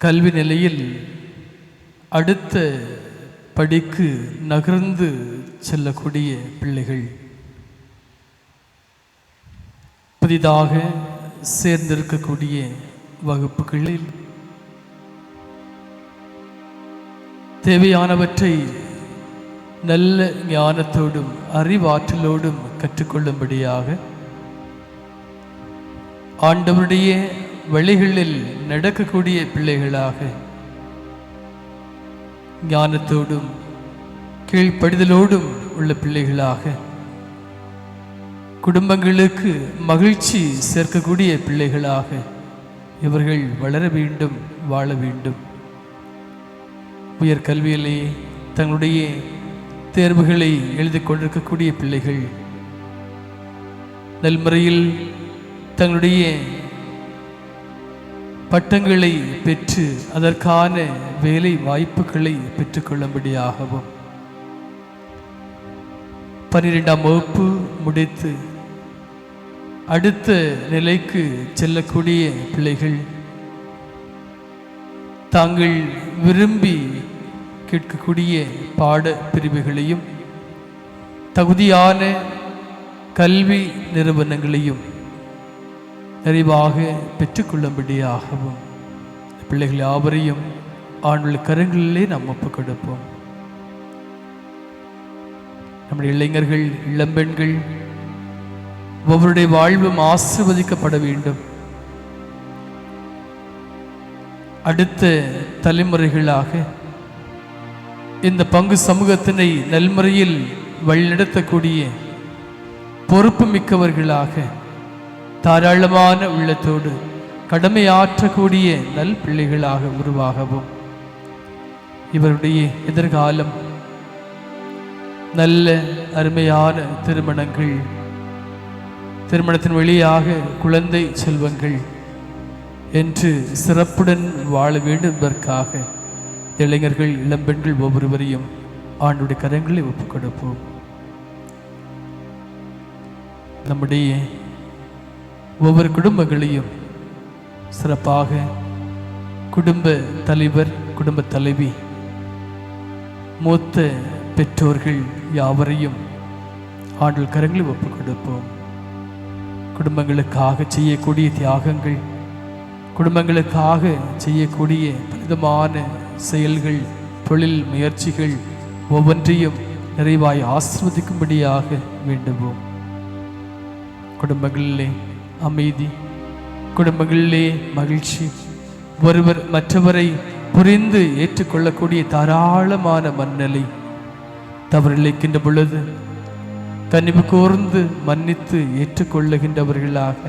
கல்வி நிலையில் அடுத்த படிக்கு நகர்ந்து செல்லக்கூடிய பிள்ளைகள், புதிதாக சேர்ந்திருக்கக்கூடிய வகுப்புகளில் தேவையானவற்றை நல்ல ஞானத்தோடும் அறிவாற்றலோடும் கற்றுக்கொள்ளும்படியாக ஆண்டவருடைய வழிகளில் நடக்கக்கூடிய பிள்ளைகளாக ஞானத்தோடும் கீழ்ப்படிதலோடும் உள்ள பிள்ளைகளாக குடும்பங்களுக்கு மகிழ்ச்சி சேர்க்கக்கூடிய பிள்ளைகளாக இவர்கள் வளர வேண்டும், வாழ வேண்டும். உயர்கல்வியிலே தங்களுடைய தேர்வுகளை எழுதி கொண்டிருக்கக்கூடிய பிள்ளைகள் நல்முறையில் தங்களுடைய பட்டங்களை பெற்று அதற்கான வேலை வாய்ப்புகளை பெற்றுக்கொள்ளும்படியாகவும் 12ஆம் வகுப்பு முடித்து அடுத்த நிலைக்கு செல்லக்கூடிய பிள்ளைகள் தாங்கள் விரும்பி கேட்கக்கூடிய பாட பிரிவுகளையும் தகுதியான கல்வி நிறுவனங்களையும் நிறைவாக பெற்றுக்கொள்ளும்படியாகவும் பிள்ளைகள் யாவரையும் ஆண்டுள்ள கரங்களிலே நாம் ஒப்புக் கொடுப்போம். நம்முடைய இளைஞர்கள், இளம்பெண்கள் ஒவ்வொருடைய வாழ்வும் ஆசீர்வதிக்கப்பட வேண்டும். அடுத்த தலைமுறைகளாக இந்த பங்கு சமூகத்தினை நல்முறையில் வழிநடத்தக்கூடிய பொறுப்பு மிக்கவர்களாக தாராளமான உள்ளத்தோடு கடமையாற்றக்கூடிய நல் பிள்ளைகளாக உருவாகவும் இவருடைய எதிர்காலம் நல்ல அருமையான திருமணங்கள், திருமணத்தின் வழியாக குழந்தை செல்வங்கள் என்று சிறப்புடன் வாழ வேண்டும் என்பதற்காக இளைஞர்கள், இளம்பெண்கள் ஒவ்வொருவரையும் ஆண்டுடைய கரங்களை ஒப்புக் கொடுப்போம். நம்முடைய ஒவ்வொரு குடும்பங்களையும் சிறப்பாக குடும்ப தலைவர், குடும்ப தலைவி, மூத்த பெற்றோர்கள் யாவரையும் ஆண்டு கரங்களை ஒப்புக் கொடுப்போம். குடும்பங்களுக்காக செய்யக்கூடிய தியாகங்கள், குடும்பங்களுக்காக செய்யக்கூடிய பலவிதமான செயல்கள், தொழில் முயற்சிகள் ஒவ்வொன்றையும் நிறைவாய் ஆசிர்வதிக்கும்படியாக வேண்டுவோம். குடும்பங்களிலே அமைதி, குடும்பங்களிலே மகிழ்ச்சி, ஒருவர் மற்றவரை புரிந்து ஏற்றுக்கொள்ளக்கூடிய தாராளமான மனநிலை, தவறிழைக்கின்ற பொழுது கனிவு கூர்ந்து மன்னித்து ஏற்றுக்கொள்ளுகின்றவர்களாக,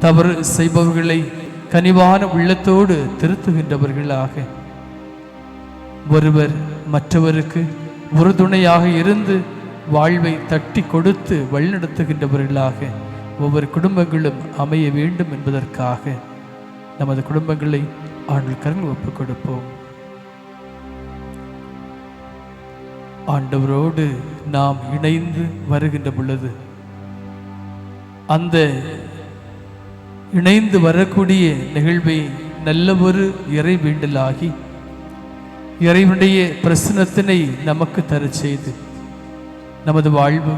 தவறு செய்பவர்களை கனிவான உள்ளத்தோடு திருத்துகின்றவர்களாக, ஒருவர் மற்றவருக்கு உறுதுணையாக இருந்து வாழ்வை தட்டி கொடுத்து வழிநடத்துகின்றவர்களாக ஒவ்வொரு குடும்பங்களும் அமைய வேண்டும் என்பதற்காக நமது குடும்பங்களை ஆண்டவர் கரங்களில் ஒப்புக் கொடுப்போம். ஆண்டவரோடு நாம் இணைந்து வருகின்ற பொழுது அந்த இணைந்து வரக்கூடிய நிகழ்வை நல்ல ஒரு இறை வேண்டலாகி இறைவனுடைய பிரசன்னத்தினை நமக்கு தர செய்து நமது வாழ்வு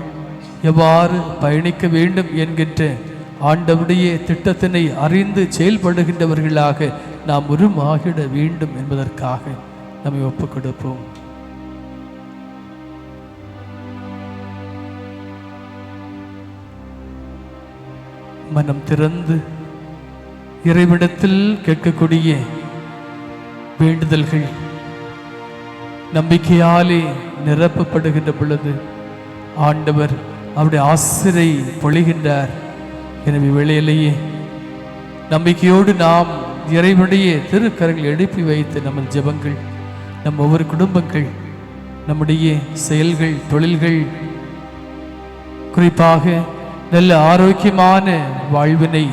எவ்வாறு பயணிக்க வேண்டும் என்கின்ற ஆண்டவருடைய திட்டத்தினை அறிந்து செயல்படுகின்றவர்களாக நாம் உருமாகிட வேண்டும் என்பதற்காக நம்மை ஒப்புக் கொடுப்போம். மனம் திறந்து இறைவிடத்தில் கேட்கக்கூடிய வேண்டுதல்கள் நம்பிக்கையாலே நிரப்பப்படுகின்ற பொழுது ஆண்டவர் அவருடைய ஆசிரை பொழிகின்றார். எனவே வேளையிலேயே நம்பிக்கையோடு நாம் இறைவனுடைய திருக்கரங்களை எழுப்பி வைத்து நமது ஜெபங்கள், நம் ஒவ்வொரு குடும்பங்கள், நம்முடைய செயல்கள், தொழில்கள், குறிப்பாக நல்ல ஆரோக்கியமான வாழ்வினை,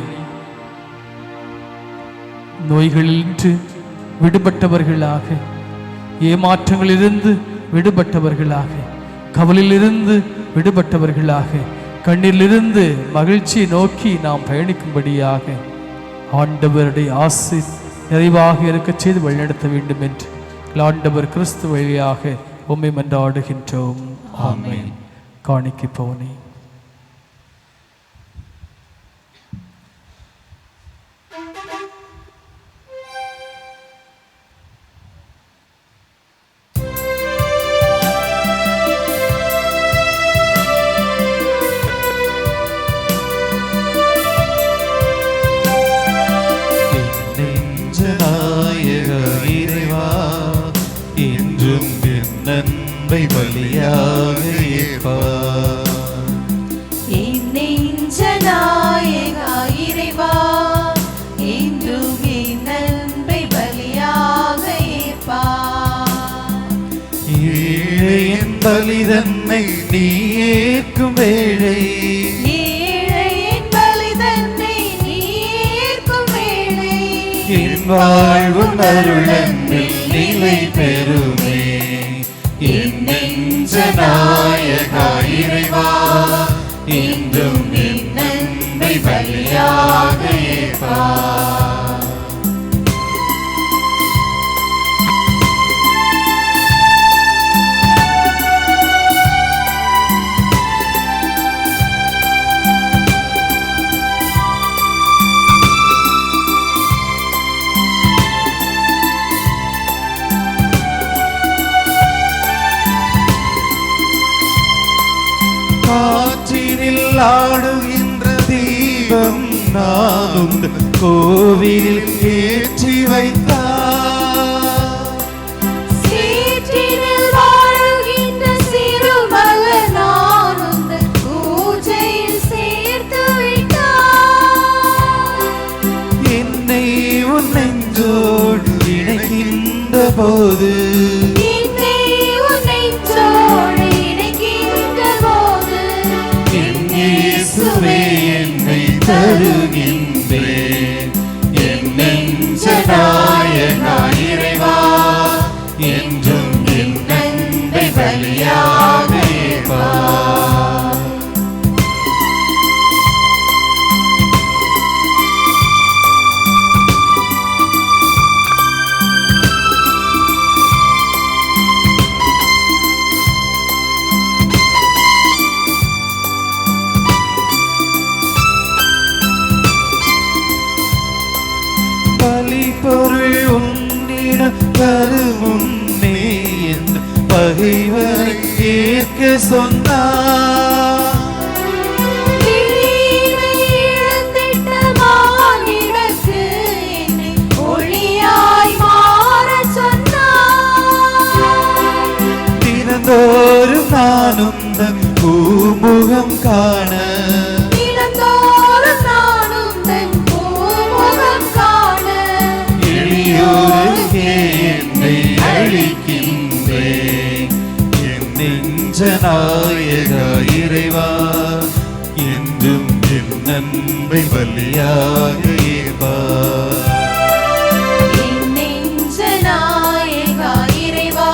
நோய்களிலிருந்து விடுபட்டவர்களாக, ஏமாற்றங்களிலிருந்து விடுபட்டவர்களாக, கவலையிலிருந்து விடுபட்டவர்களாக, கண்ணிலிருந்து மகிழ்ச்சியை நோக்கி நாம் பயணிக்கும்படியாக ஆண்டவருடைய ஆசி நிறைவாக இருக்கச் செய்து வழிநடத்த வேண்டும் என்று ஆண்டவர் கிறிஸ்து வழியாக உம்மை மன்றாடுகின்றோம். ஆமென். காணிக்கை பவுனி. பலியாக ஏற்பார். என் நெஞ்ச நாயகா இறைவா, என்றும் என் அன்பை பலியாக ஏற்பார். ஏழையின் பலி தன்னை நீ ஏற்கும் வேளை, ஏழையின் பலி தன்னை நீ ஏற்கும் வேளை, என் வாழ்வும் அருளன்பில் நிலை பெறுமே. என் நெஞ்ச நாயகா இறைவா, என்றும் என் அன்பை பலியாக ஏற்பார். காற்றினில் ஆடுகின்ற தீபம் நானும் கோவிலில் ஏற்றி வைத்தார். சேற்றினில் வாழுகின்ற சிறுமலர் நானும் பூஜையில் சேர்த்து வைத்தார். என்னை உன் நெஞ்சோடு இணைக்கின்ற போது, என்னை தருகின்றேன். என் நெஞ்ச நாயகா இறைவா, என்றும் என் அன்பை பலியாக ஏற்பார். பொருள் உன்னிடம் தருமுன்னே என் பகைவரை ஏற்க சொன்னார். தினந்தோறும் நான் உந்தன் பூமுகம் காண தினந்தோறும் நான் உந்தன் பூமுகம் காண எளியோருக்கே என்னை அளிக்கின்றேன். என் நெஞ்ச நாயகா இறைவா, என்றும் என் நன்மை பலியாக ஏற்பார். என் நெஞ்ச நாயகா இறைவா,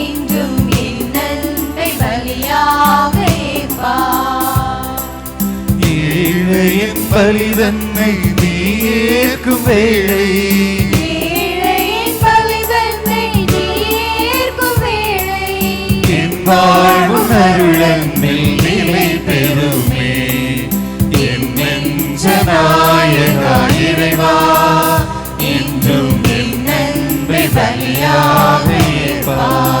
என்றும் என் நன்மை பலியாக ஏற்பார். ஏழையின் பலிதன்னை நீ ஏற்கும் வேளை ஏழையின் பலிதன்னை நீ ஏற்கும் வேளை என் வாழ்வும் அருளன்பில் நிலை பெறுமே. என் நெஞ்ச நாயகா இறைவா, என்றும் என் நன்மை பலியாக ஏற்பார்.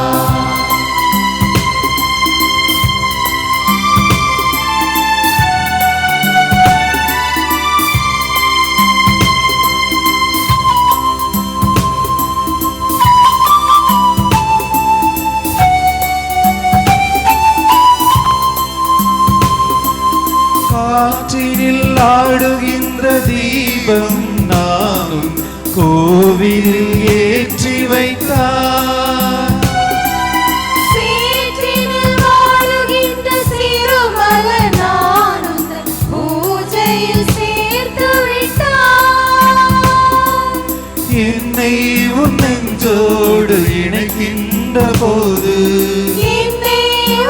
காற்றினில் ஆடுகின்ற தீபம் நானும் கோவிலில் ஏற்றி வைத்தார். சேற்றினில் வாழுகின்ற சிறுமலர் நான் உந்தன் பூஜையில் சேர்த்து விட்டார். என்னை உன் நெஞ்சோடு இணைக்கின்ற போது என்னை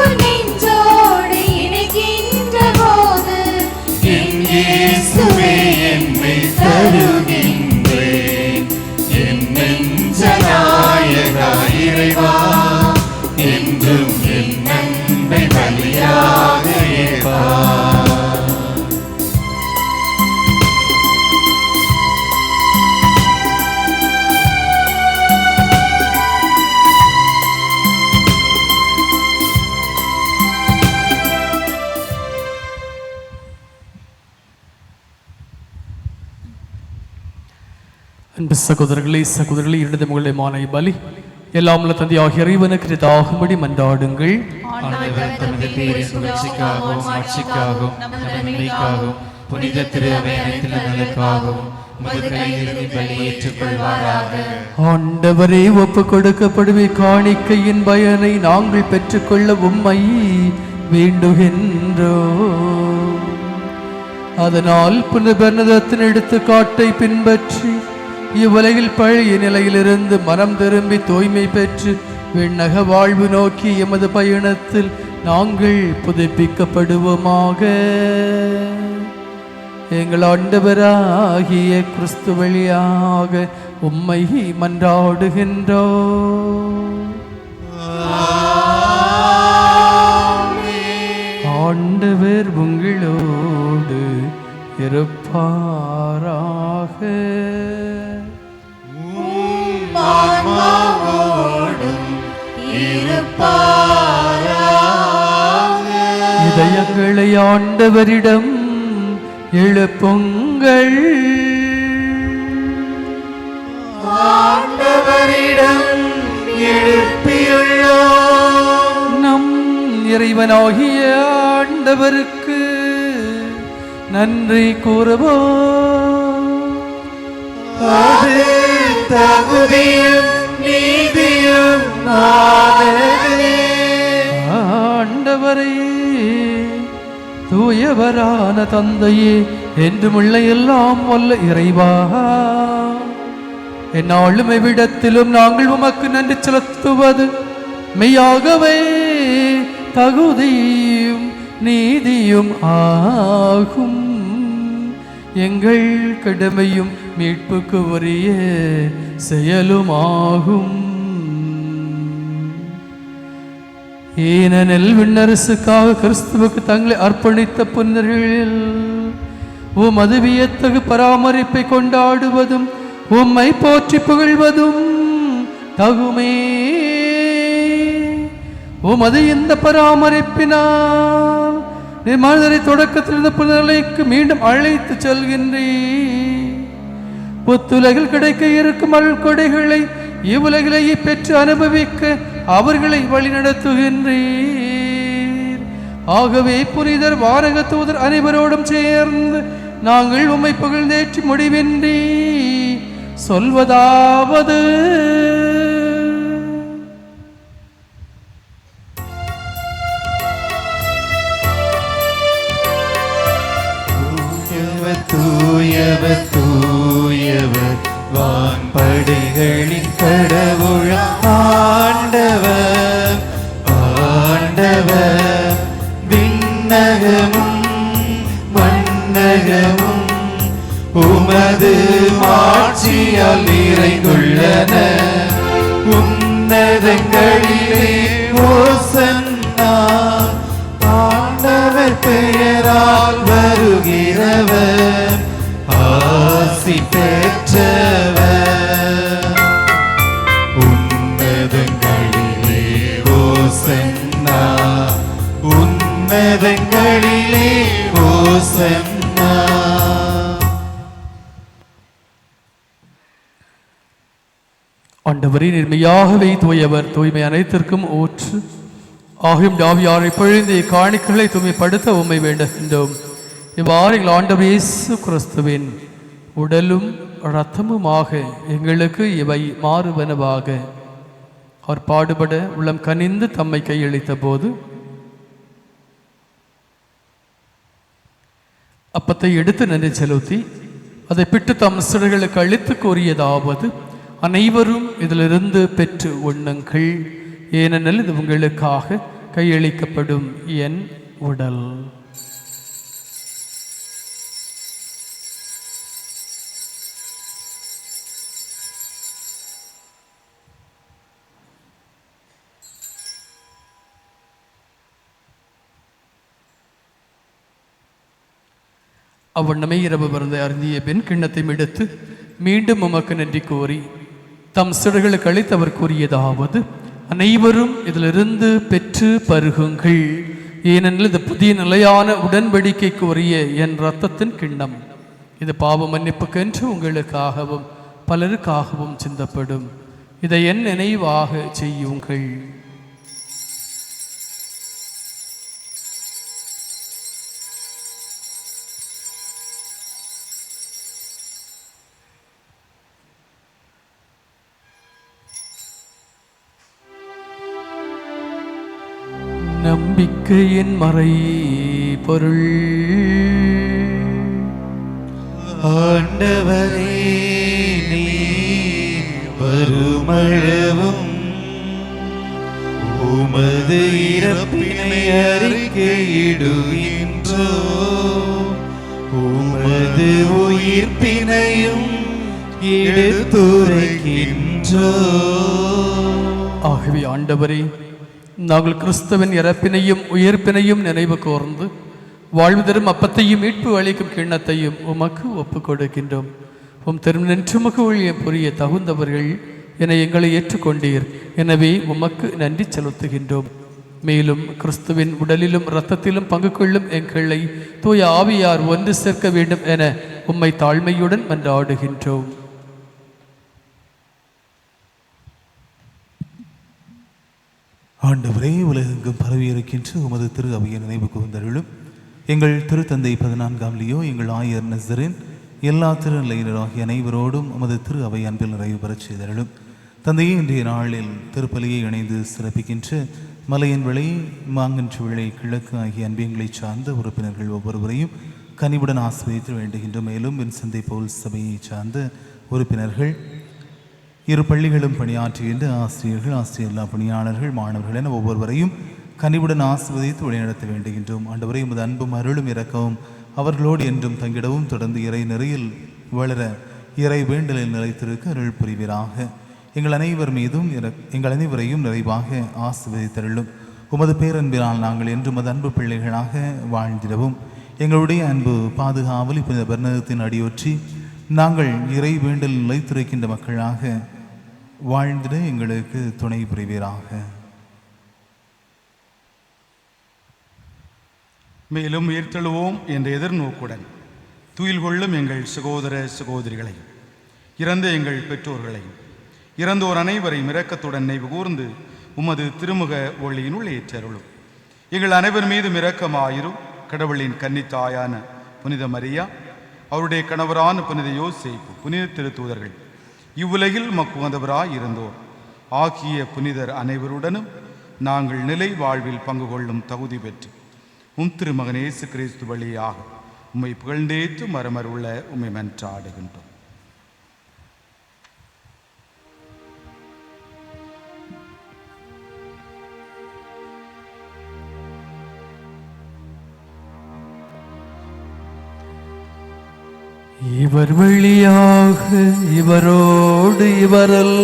உன் நெஞ்சோடு இணைக்கின்ற போது என் இயேசுவே என்னை தருகின்றேன். என் நெஞ்ச நாயகா இறைவா, என்றும் என் நன்மை பலியாக ஏற்பார். அன்பு சகோதரர்களே சகோதரர்களே, இரண்டு முகளை மாலை பலி எல்லாம் உள்ள தந்தையாகிய இறைவனுக்கு இதாகும்படி மன்றாடுங்கள். ஆண்டவர் தமது பேரின் புகழ்ச்சிக்காகவும் ஆட்சிக்காகவும் நன்மைக்காகவும் புனித திரு அவை அனைத்து நலனுக்காகவும் உமது கையிலிருந்து பலி ஏற்றுக்கொள்வாராக. ஆண்டவரே, ஒப்பு கொடுக்கப்படுவே காணிக்கையின் பயனை நாங்கள் பெற்றுக்கொள்ள உம்மை வேண்டுகின்றோம். அதனால் புனித பெர்னதத்தின் எடுத்துக்காட்டை பின்பற்றி இவ்வுலகில் பழைய நிலையிலிருந்து மனம் திரும்பி தூய்மை பெற்று விண்ணக வாழ்வு நோக்கி எமது பயணத்தில் நாங்கள் புதுப்பிக்கப்படுவோமாக. எங்கள் ஆண்டவராகிய கிறிஸ்து வழியாக உம்மை மன்றாடுகின்றோம். ஆண்டவர் உங்களோடு இருப்பாராக. இதயங்களை ஆண்டவரிடம் எழுப்புங்கள். ஆண்டவரிடம் எழுப்பியுள்ளோம். நம் இறைவனாகிய ஆண்டவருக்கு நன்றி கூறுவோம். அது தகுதியும் நீதியும் ஆனதே. ஆண்டவரே, தூயவரான தந்தையே, என்றுமுள்ள எல்லாம் வல்ல இறைவா, என்னாலும் எவ்விடத்திலும் நாங்கள் உமக்கு நன்றி செலுத்துவது மெய்யாகவே தகுதியும் நீதியும் ஆகும். எங்கள் கடமையும் மீட்புக்கு உரிய செயலுமாகும். ஏனெனில் விண்ணரசுக்காக கிறிஸ்துவுக்கு தங்களை அர்ப்பணித்த புனிதர்கள் உமது வியத்தகு பராமரிப்பை கொண்டாடுவதும் உம்மை போற்றி புகழ்வதும் தகுமே. உமது இந்த பராமரிப்பினால் மனிதரை தொடக்கத்தில் இருந்த புனிதர்களுக்கு மீண்டும் அழைத்து செல்கின்றே. புத்துலகில் கிடைக்க இருக்கும் அருள்கொடைகளை இவ்வுலகிலேயே பெற்று அனுபவிக்க அவர்களை வழிநடத்துகின்றீர். ஆகவே புனிதர் வானக தூதர் அனைவரோடும் சேர்ந்து நாங்கள் உம்மை புகழ்ந்தேற்றி முடிவின்றி சொல்வதாவது: தூயவர் தூயவர் வான்படைகளின் கடவுள் ஆண்டவர் ஆண்டவர். விண்ணகமும் மண்ணகமும் உமது மாட்சியால் நிறைந்துள்ளன. உன்னதங்களிலே ஓசன்னா. ஆண்டவர் பெயரால் வருகிறவர் ஆசி பெற்றவர். உன்னதங்களிலே ஓசன்னா. உன்னதங்களிலே ஓசன்னா. ஆண்டவரே, நேர்மையாகவே தூயவர், தூய்மை அனைத்திற்கும் ஊற்று ஆகும் ஆவியாரை பொழிந்து காணிக்கைகளை தூய்மைப்படுத்த உம்மை வேண்டுகின்றோம். இவ்வாறு எங்கள் ஆண்டவர் இயேசு கிறிஸ்துவின் உடலும் இரத்தமுமாக எங்களுக்கு இவை மாறுவனவாக. அவர் பாடுபட உள்ளம் கனிந்து தம்மை கையளித்த போது அப்பத்தை எடுத்து நன்றி செலுத்தி அதை பிட்டு தம் சிறுகளுக்கு அளித்து கூறியதாவது: அனைவரும் இதிலிருந்து பெற்று உண்ணுங்கள், ஏனெனில் இது உங்களுக்காக கையளிக்கப்படும் என் உடல். அவ்வண்ணமே இரவு விருந்தை அருந்திய பின் கிண்ணத்தை எடுத்து மீண்டும் உமக்கு நன்றி கூறி தம் சிறுகளுக்கு அளித்து அவர் கூறியதாவது: அனைவரும் இதிலிருந்து பெற்று பருகுங்கள், ஏனெனில் இது புதிய நிலையான உடன்படிக்கைக்கு உரிய என் இரத்தத்தின் கிண்ணம். இது பாவ மன்னிப்புக்கென்று உங்களுக்காகவும் பலருக்காகவும் சிந்தப்படும். இதை என் நினைவாக செய்யுங்கள். நம்பிக்கையின் மறை பொருள். ஆண்டவரே, நீ வருமளவும் உமது இறப்பினை அறிக்கையிடுகின்றோ, உமது உயிர்ப்பினையும் எடுத்துரைக்கின்றோ. ஆகவே ஆண்டவரே, நாங்கள் கிறிஸ்துவின் இறப்பினையும் உயிர்ப்பினையும் நினைவு கூர்ந்து வாழ்வு தரும் அப்பத்தையும் மீட்பு அளிக்கும் கிண்ணத்தையும் உமக்கு ஒப்புக் கொடுக்கின்றோம். உம் திருநின்றுமுக ஊழியம் புரிய தகுந்தவர்கள் என எங்களை ஏற்றுக்கொண்டீர். எனவே உமக்கு நன்றி செலுத்துகின்றோம். மேலும் கிறிஸ்துவின் உடலிலும் இரத்தத்திலும் பங்கு கொள்ளும் எங்களை தூய ஆவியார் ஒன்று சேர்க்க வேண்டும் என உம்மை தாழ்மையுடன் மன்றாடுகின்றோம். ஆண்டவரே, உலகெங்கும் பரவியிருக்கின்ற உமது திரு அவையை நினைவு கூர்ந்தருளும். எங்கள் திருத்தந்தை 14ஆம் லியோ, எங்கள் ஆயர் நசரின் எல்லா திருநிலையினராகிய அனைவரோடும் உமது திரு அவை அன்பில் நிறைவு பெறச் செய்தருளும். தந்தையே, இன்றைய நாளில் திருப்பலியை இணைந்து சிறப்பிக்கின்ற மலையின் விளை, மாங்கன்று விளை, கிழக்கு ஆகிய அன்பியங்களை சார்ந்த உறுப்பினர்கள் ஒவ்வொருவரையும் கனிவுடன் ஆசிரியத்து வேண்டுகின்ற. மேலும் வின்சந்தை போல் சபையை சார்ந்த உறுப்பினர்கள், இரு பள்ளிகளும் பணியாற்றுகின்ற ஆசிரியர்கள், ஆசிரியர்களா பணியாளர்கள், மாணவர்கள் என ஒவ்வொருவரையும் கனிவுடன் ஆசிர்வதித்து வழிநடத்த வேண்டுகின்றோம். ஆண்டவரே, உமது அன்பும் அருளும் இரக்கவும் அவர்களோடு என்றும் தங்கிடவும் தொடர்ந்து இறை நெறியில் வளர இறை வேண்டலில் நிலைத்திருக்க அருள் புரிவீராக. எங்கள் அனைவரையும் நிறைவாக ஆசிர்வதித்தருளும். உமது பேரன்பினால் நாங்கள் என்று உமது அன்பு பிள்ளைகளாக வாழ்ந்திடவும் எங்களுடைய அன்பு பாதுகாவல் புனித பெர்னதத்தின் அடியொற்றி நாங்கள் இறை வேண்டலில் நிலைத்திருக்கின்ற மக்களாக வாழ்ந்திட எங்களுக்கு துணை புரிவீராக. மேலும் உயிர்த்தெழுவோம் என்ற எதிர்நோக்குடன் துயில் கொள்ளும் எங்கள் சகோதர சகோதரிகளை, இறந்த எங்கள் பெற்றோர்களை, இறந்தோர் அனைவரையும் இரக்கத்துடன் நினைவு கூர்ந்து உமது திருமுக ஒளியினுள் ஏற்றருளும். எங்கள் அனைவர் மீதும் இரக்கமாயிரும். கடவுளின் கன்னித்தாயான புனித மரியா, அவருடைய கணவரான புனித யோசேப்பு, புனித திருத்தூதர்கள், இவ்வுலகில் மக்குவந்தவராய் இருந்தோர் ஆகிய புனிதர் அனைவருடனும் நாங்கள் நிலை வாழ்வில் பங்கு கொள்ளும் தகுதி பெற்று திருமகன் இயேசு கிறிஸ்து வழியாக உம்மை புகழ்ந்தேத்து மரமருள்ள உம்மை மன்றாடுகின்றோம். இவர் வழியாக இவரோடு இவரல்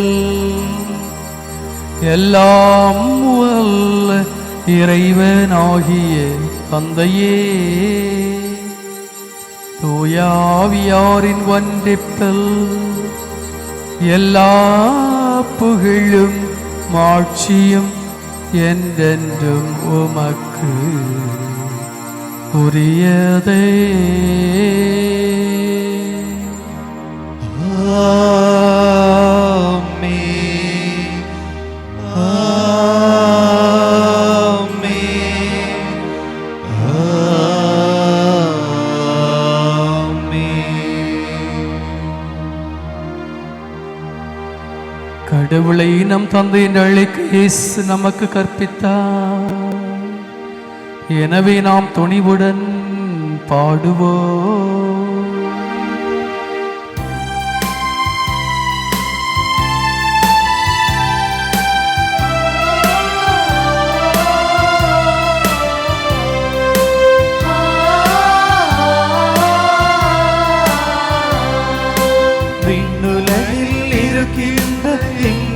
எல்லாம் வல்ல இறைவனாகிய தந்தையே, தூயாவியாரின் ஒன்றிப்பல் எல்லா புகழும் மாட்சியும் என்றென்றும் உமக்கு உரியதே. கடவுளை நம் தந்தையின் அழைக்க இயேசு நமக்கு கற்பித்தார். எனவே நாம் துணிவுடன் பாடுவோம்.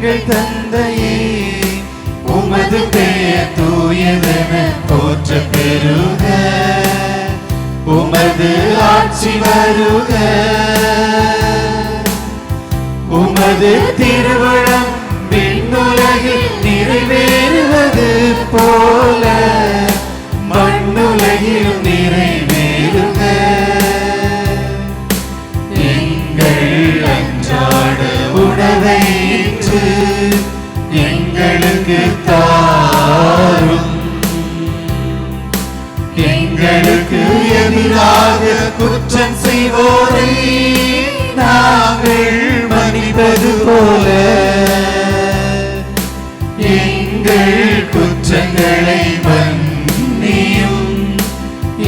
எங்கள் தந்தையே, உமது பெயர் தூயதென போற்ற பெறுக. உமது ஆட்சி வருக. உமது திருவுளம் விண்ணுலகில் நிறைவேறுவது போல மண்ணுலகில் நிறைவேறுக. எங்கள் அன்றாட உணவை எங்களுக்கு தாரும். எங்களுக்கு எதிராக குற்றம் செய்வோரை நாங்கள் மன்னிப்பது போல எங்கள் குற்றங்களை மன்னியும்.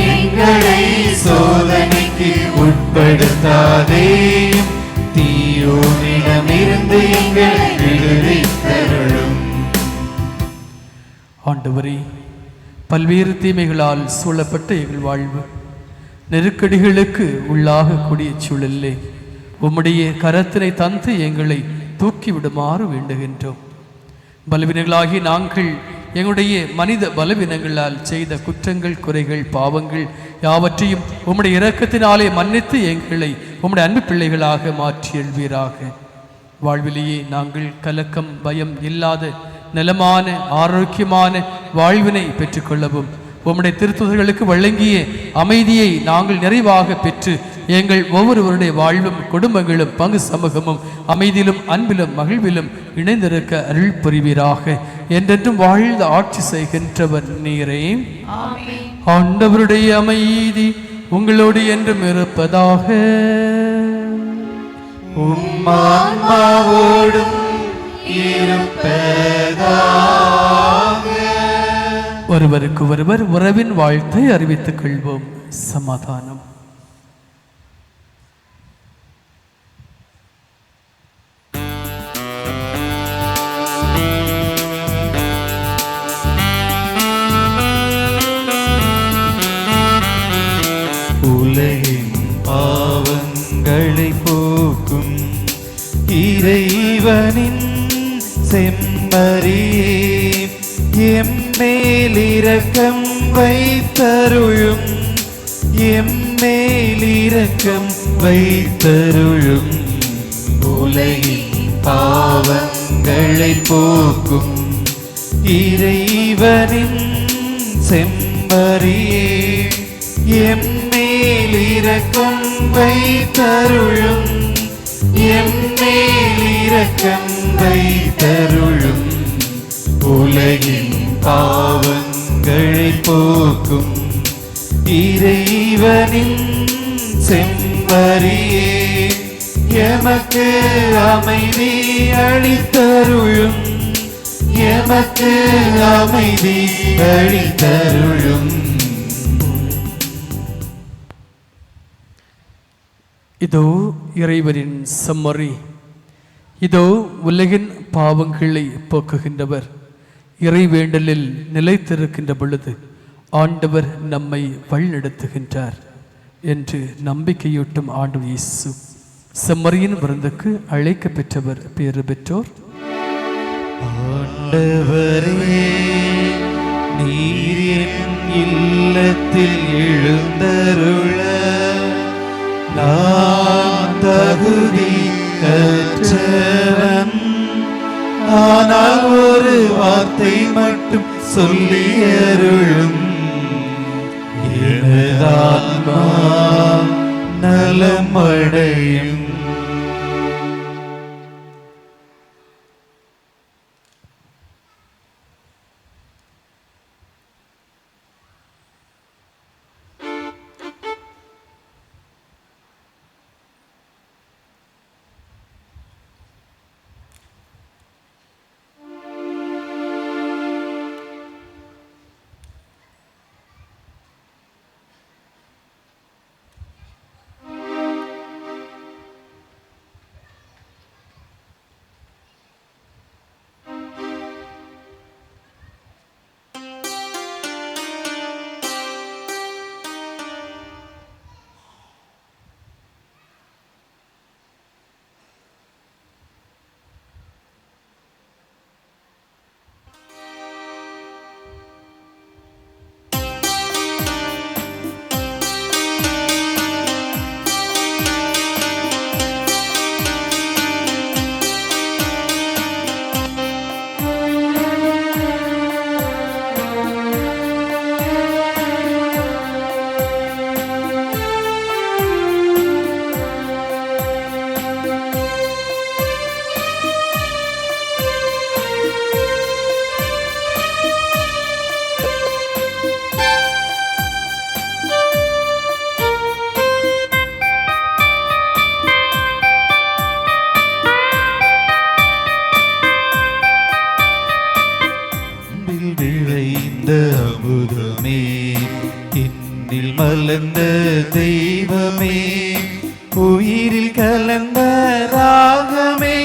எங்களை சோதனைக்கு உட்படுத்தாதேயும், தீயோனிடமிருந்து எங்களை விடுவித்தருளும். ஆண்டவரே, பல்வேறு தீமைகளால் சூழப்பட்ட எங்கள் வாழ்வு நெருக்கடிகளுக்கு உள்ளாகக்கூடிய சூழலிலே உம்முடைய கரத்தினை தந்து எங்களை தூக்கிவிடுமாறு வேண்டுகின்றோம். பலவீனங்களாகி நாங்கள் எங்களுடைய மனித பலவீனங்களால் செய்த குற்றங்கள், குறைகள், பாவங்கள் யாவற்றையும் உம்முடைய இரக்கத்தினாலே மன்னித்து எங்களை உம்முடைய அன்பு பிள்ளைகளாக மாற்றி எழுவீராக. வாழ்விலேயே நாங்கள் கலக்கம், பயம் இல்லாத நலமான ஆரோக்கியமான வாழ்வினை பெற்றுக்கொள்ளவும் உம்முடைய திருத்துதர்களுக்கு வழங்கிய அமைதியை நாங்கள் நிறைவாக பெற்று எங்கள் ஒவ்வொருவருடைய வாழ்வும் குடும்பங்களும் பங்கு சமூகமும் அமைதியிலும் அன்பிலும் மகிழ்விலும் இணைந்திருக்க அருள் புரிவீராக. என்றென்றும் வாழ்ந்து ஆட்சி செய்கின்றவர் நீரே. ஆண்டவருடைய அமைதி உங்களோடு என்றும் இருப்பதாக. உம்மாவோடும் இருப்பதாக. ஒருவருக்கு ஒருவர் உறவின் வாழ்த்தை அறிவித்துக் கொள்வோம். சமாதானம். உலகின் பாவங்களை போக்கும் இறைவனின் செம்மறியே, எம்மேல் இரக்கம் வைத்தருளும். எம்மேல் இரக்கம் வைத்தருளும். உலகின் பாவங்களை போக்கும் இறைவனின் செம்மறியே, எம்மேல் இரக்கம் வைத்தருளும். எம்மேல் இரக்கம் வைத்தருளும். உலகின் பாவங்களை போக்கும் இறைவனின் செம்மறியே, எமக்கு அமைதி அளித்தருளும். எமக்கு அமைதி அளித்தருளும். இதோ இறைவனின் செம்மறி, இதோ உலகின் பாவங்களை போக்குகின்றவர். இறைவேண்டலில் நிலைத்திருக்கின்ற பொழுது ஆண்டவர் நம்மை வழிநடத்துகின்றார் என்று நம்பிக்கையூட்டும் ஆண்டவர் இயேசு செம்மறியின் விருந்துக்கு அழைக்க பெற்றவர் பேறு பெற்றோர். ஆண்டவரே, நீர் என் இல்லத்தில் எழுந்தருள நான் தகுதியற்றவன். ஆனால் ஒரு வார்த்தை மட்டும் சொல்லியருளும். எனது ஆன்மா நலமடையும். அமுதமே, இன்னில் மலர்ந்த தெய்வமே, உயிரில் கலந்த ராகமே,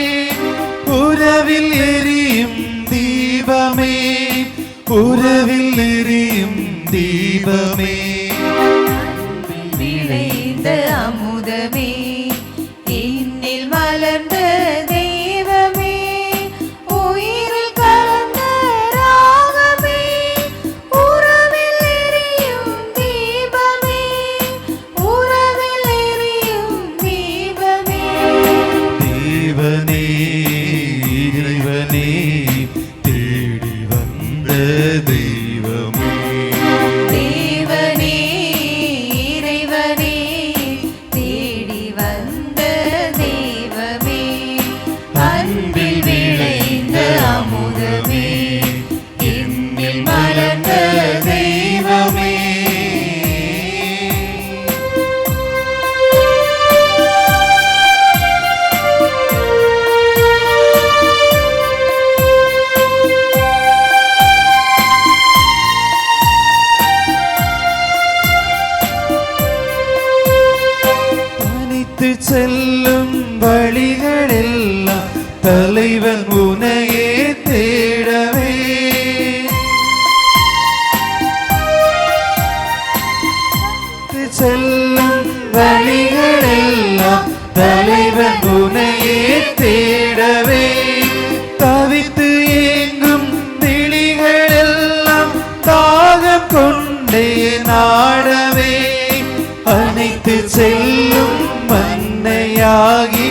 உறவில் எரியும் தீபமே, உறவில் எரியும் தீபமே. விளைந்த அமுதமே, இன்னில் மலர்ந்த தெய்வமே, உயிரில் கலந்த ராகமே, உறவில் எரியும் தீபமே, உறவில் எரியும் தீபமே. தேவனே இறைவனே தேடி வந்த தெய்வமே, தேவனே இறைவனே தேடி வந்த தெய்வமே, அன்பில் விளைந்த அமுதமே, இன்னில் மலர்ந்த தெய்வமே. தனித்து செல்லும் வழிகளெல்லாம் தலைவன் உனையே தேடவே, செல்லும் வழிகளெல்லாம் தலைவன் உனையே தேடவே, தவித்து ஏங்கும் விழிகளெல்லாம் தாகம் கொண்டே நாடவே, அனைத்து செல்லும் மன்னையாகி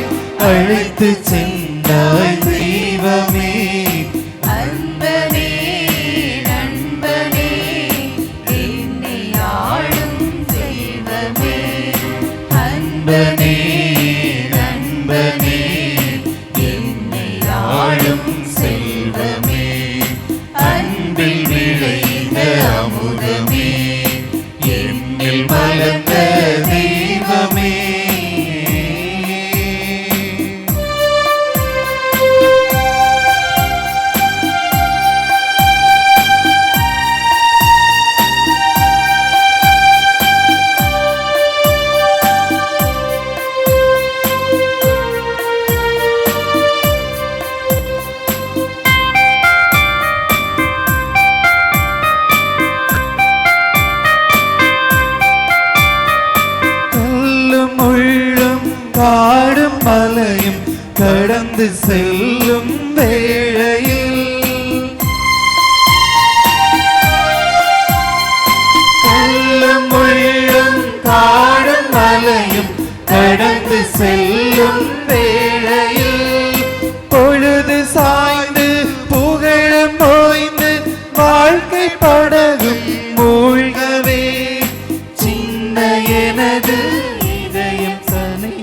அழைத்து சென்றாய் தெய்வமே. அன்பனே நண்பனே என்னை ஆளும் தெய்வமே, அன்பனே நண்பனே கடந்து செல்லும் வேளையில் கல்லும் முள்ளும் காடும் மலையும் கடந்து செல்லும் வேளையில் பொழுது சாய்ந்து புகழும் ஓய்ந்து வாழ்க்கை படகும் மூழ்கவே சின்ன எனது இதயம் தனை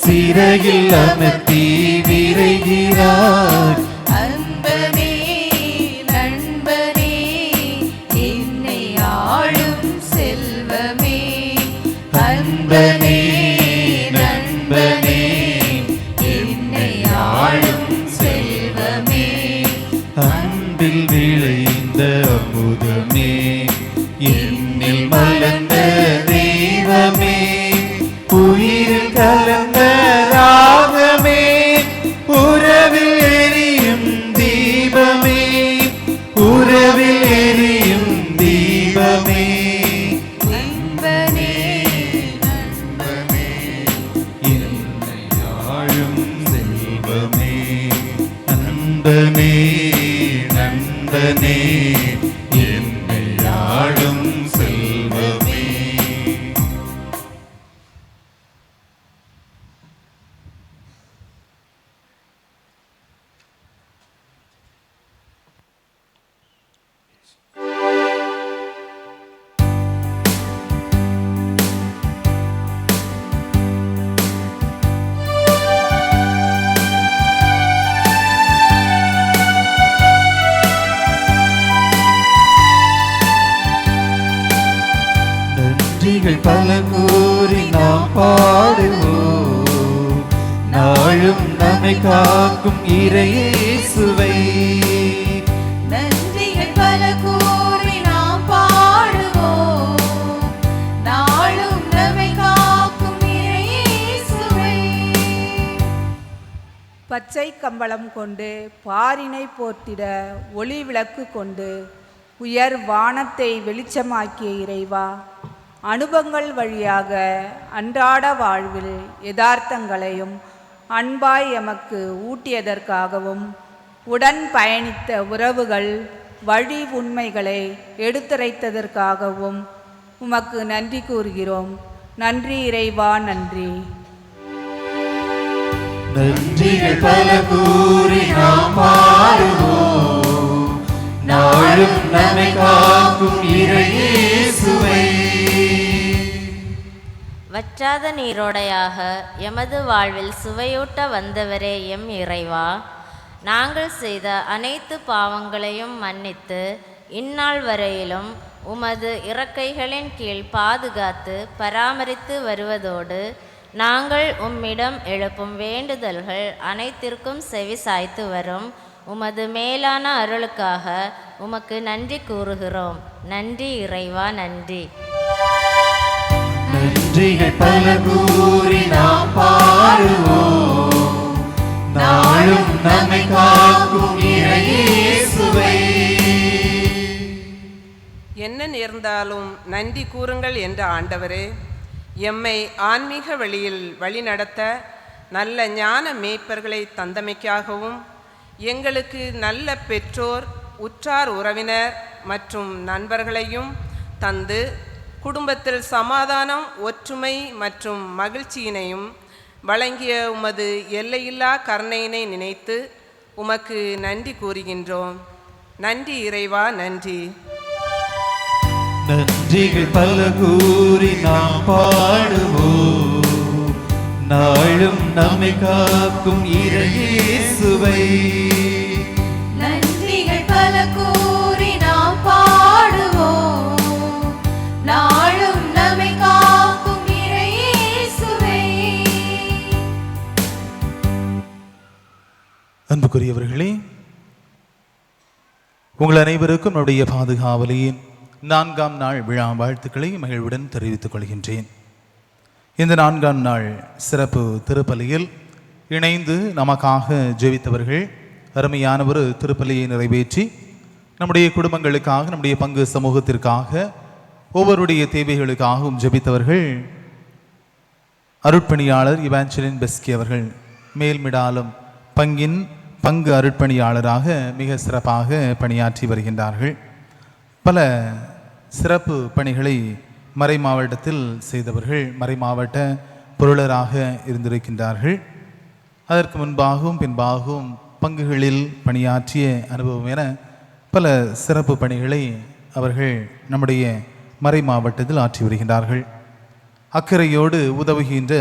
சிறகில் அமர்த்தி விரைகிறார். அன்பனே நண்பனே என்னை ஆளும் செல்வமே. அன்பனே நண்பனே என்னை ஆளும் செல்வமே. அன்பில் விளைந்த அமுதமே என்னில் மலர்ந்த தெய்வமே. உயிரில் கலந்த ராகமே உறவில் எரியும் தீபமே. உறவில் எரியும் தீபமே. நண்பனே நண்பனே என்னை ஆளும் செல்வமே. நண்பனே நண்பனே என்னை ஆளும் செல்வமே. நன்றிகள் பல கூறி நாம் பாடுவோம் நாளும் நம்மை காக்கும் இறையேசுவை. நன்றிகள் பல கூறி நாம் பாடுவோம் நாளும் நம்மை காக்கும் இயேசுவை. பச்சை கம்பளம் கொண்டு பாரினை போர்த்திட ஒளி விளக்கு கொண்டு உயர் வானத்தை வெளிச்சமாக்கிய இறைவா, அனுபவங்கள் வழியாக அன்றாட வாழ்வில் யதார்த்தங்களையும் அன்பாய் எமக்கு ஊட்டியதற்காகவும் உடன் பயணித்த உறவுகள் வழி உண்மைகளை எடுத்துரைத்ததற்காகவும் உமக்கு நன்றி கூறுகிறோம். நன்றி இறைவா, நன்றி. நன்றிகள் பல கூறி நாம் பாடுவோம் நாளும் நம்மை காக்கும் இறையேசுவை. வற்றாத நீரோடையாக எமது வாழ்வில் சுவையூட்ட வந்தவரே எம் இறைவா, நாங்கள் செய்த அனைத்து பாவங்களையும் மன்னித்து இந்நாள் வரையிலும் உமது இறக்கைகளின் கீழ் பாதுகாத்து பராமரித்து வருவதோடு நாங்கள் உம்மிடம் எழுப்பும் வேண்டுதல்கள் அனைத்திற்கும் செவி சாய்த்து வரும் உமது மேலான அருளுக்காக உமக்கு நன்றி கூறுகிறோம். நன்றி இறைவா, நன்றி. நன்றிகள் பல கூறி நாம் பாடுவோம் நாளும் நம்மை காக்கும் இறையேசுவை. என்ன நேர்ந்தாலும் நன்றி கூறுங்கள் என்ற ஆண்டவரே, எம்மை ஆன்மீக வழியில் வழிநடத்த நல்ல ஞான மேய்ப்பர்களை தந்தமைக்காகவும் எங்களுக்கு நல்ல பெற்றோர் உற்றார் உறவினர் மற்றும் நண்பர்களையும் தந்து குடும்பத்தில் சமாதானம் ஒற்றுமை மற்றும் மகிழ்ச்சியினையும் வழங்கிய உமது எல்லையில்லா கருணையினை நினைத்து உமக்கு நன்றி கூறுகின்றோம். நன்றி இறைவா, நன்றி. நன்றிகள் பல கூறி நாம் பாடுவோம் நாளும் நம்மை காக்கும் இறையேசுவை. நன்றிகள் பல கூறி நாம் பாடுவோம் நாளும் நம்மை காக்கும் இயேசுவே. அன்புக்குரியவர்களே, உங்கள் அனைவருக்கும் நம்முடைய பாதுகாவலியின் 4ஆம் நாள் விழா வாழ்த்துக்களை மகிழ்வுடன் தெரிவித்துக் கொள்கின்றேன். இந்த 4ஆம் நாள் சிறப்பு திருப்பலியில் இணைந்து நமக்காக ஜெபித்தவர்கள், அருமையான ஒரு திருப்பலியை நிறைவேற்றி நம்முடைய குடும்பங்களுக்காக, நம்முடைய பங்கு சமூகத்திற்காக, ஒவ்வொருடைய தேவைகளுக்காகவும் ஜெபித்தவர்கள் அருட்பணியாளர் இவாஞ்சலின் பெஸ்கி அவர்கள், மேல்மிடாலம் பங்கின் பங்கு அருட்பணியாளராக மிக சிறப்பாக பணியாற்றி வருகின்றார்கள். பல சிறப்பு பணிகளை மறை மாவட்டத்தில் செய்தவர்கள், மறை மாவட்ட பொருளராக இருந்திருக்கின்றார்கள். அதற்கு முன்பாகவும் பின்பாகவும் பங்குகளில் பணியாற்றிய அனுபவம் என பல சிறப்பு பணிகளை அவர்கள் நம்முடைய மறை மாவட்டத்தில் ஆற்றி வருகின்றார்கள். அக்கறையோடு உதவுகின்ற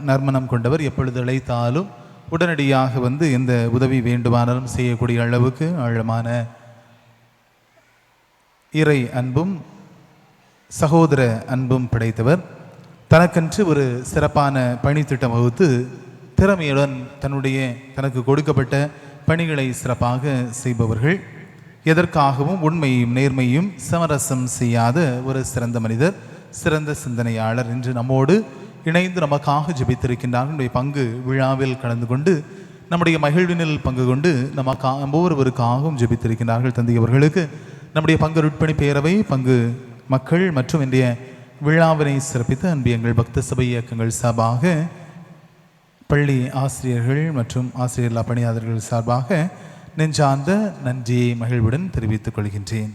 நற்மணம் கொண்டவர். எப்பொழுது அழைத்தாலும் உடனடியாக வந்து எந்த உதவி வேண்டுமானாலும் செய்யக்கூடிய அளவுக்கு ஆழமான இறை அன்பும் சகோதர அன்பும் படைத்தவர். தனக்கென்று ஒரு சிறப்பான பணித்திட்டம் வகுத்து திறமையுடன் தனக்கு கொடுக்கப்பட்ட பணிகளை சிறப்பாக செய்பவர்கள். எதற்காகவும் உண்மையும் நேர்மையும் சமரசம் செய்யாத ஒரு சிறந்த மனிதர், சிறந்த சிந்தனையாளர். இன்று நம்மோடு இணைந்து நமக்காக ஜெபித்திருக்கின்றார். நம்முடைய பங்கு விழாவில் கலந்து கொண்டு நம்முடைய மகிழ்வினில் பங்கு கொண்டு ஒவ்வொருவருக்காகவும் ஜெபித்திருக்கின்றார்கள். தந்தை அவர்களுக்கு நம்முடைய பங்கு அருட்பணி பேரவை, பங்கு மக்கள் மற்றும் இன்றைய விழாவினை சிறப்பித்த அன்பியங்கள் பக்த சபை இயக்கங்கள் சார்பாக, பள்ளி ஆசிரியர்கள் மற்றும் ஆசிரியர் பணியாளர்கள் சார்பாக நெஞ்சார்ந்த நன்றியை மகிழ்வுடன் தெரிவித்துக் கொள்கின்றேன்.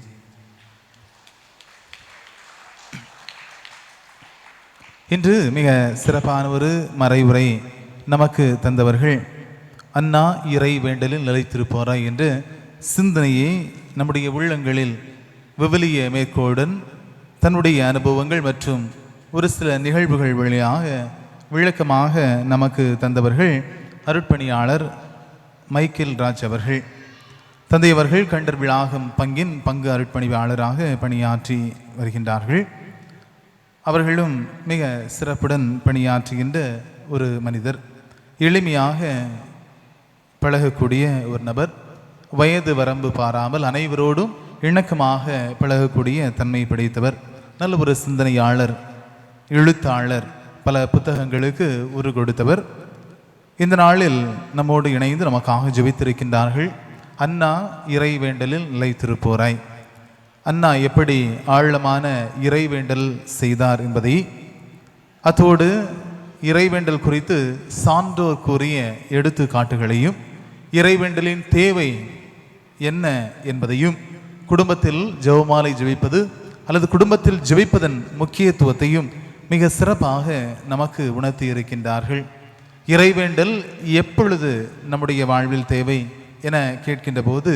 இன்று மிக சிறப்பான ஒரு மறைவுரை நமக்கு தந்தவர்கள் அண்ணா இறை வேண்டலில் நிலைத்திருப்போராய் என்ற சிந்தனையை நம்முடைய உள்ளங்களில் விவிலிய மேற்கோளுடன் தன்னுடைய அனுபவங்கள் மற்றும் ஒரு சில நிகழ்வுகள் வழியாக விளக்கமாக நமக்கு தந்தவர்கள் அருட்பணியாளர் மைக்கேல் ராஜ் அவர்கள். தந்தையவர்கள் கண்டர் விழாகம் பங்கின் பங்கு அருட்பணியாளராக பணியாற்றி வருகின்றார்கள். அவர்களும் மிக சிறப்புடன் பணியாற்றுகின்ற ஒரு மனிதர். எளிமையாக பழகக்கூடிய ஒரு நபர். வயது வரம்பு பாராமல் அனைவரோடும் இணக்கமாக பழகக்கூடிய தன்மை படைத்தவர். நல்ல ஒரு சிந்தனையாளர், எழுத்தாளர், பல புத்தகங்களுக்கு உரு கொடுத்தவர். இந்த நாளில் நம்மோடு இணைந்து நமக்காக ஜெபித்திருக்கின்றார்கள். அண்ணா இறை வேண்டலில் நிலைத்திருப்போராய். அண்ணா எப்படி ஆழமான இறைவேண்டல் செய்தார் என்பதை, அத்தோடு இறைவேண்டல் குறித்து சான்றோர் கூறிய எடுத்துக்காட்டுகளையும், இறைவேண்டலின் தேவை என்ன என்பதையும், குடும்பத்தில் ஜெபமாலை ஜெபிப்பது அல்லது குடும்பத்தில் ஜெபிப்பதன் முக்கியத்துவத்தையும் மிக சிறப்பாக நமக்கு உணர்த்தி இருக்கின்றார்கள். இறைவேண்டல் எப்பொழுது நம்முடைய வாழ்வில் தேவை என கேட்கின்ற போது,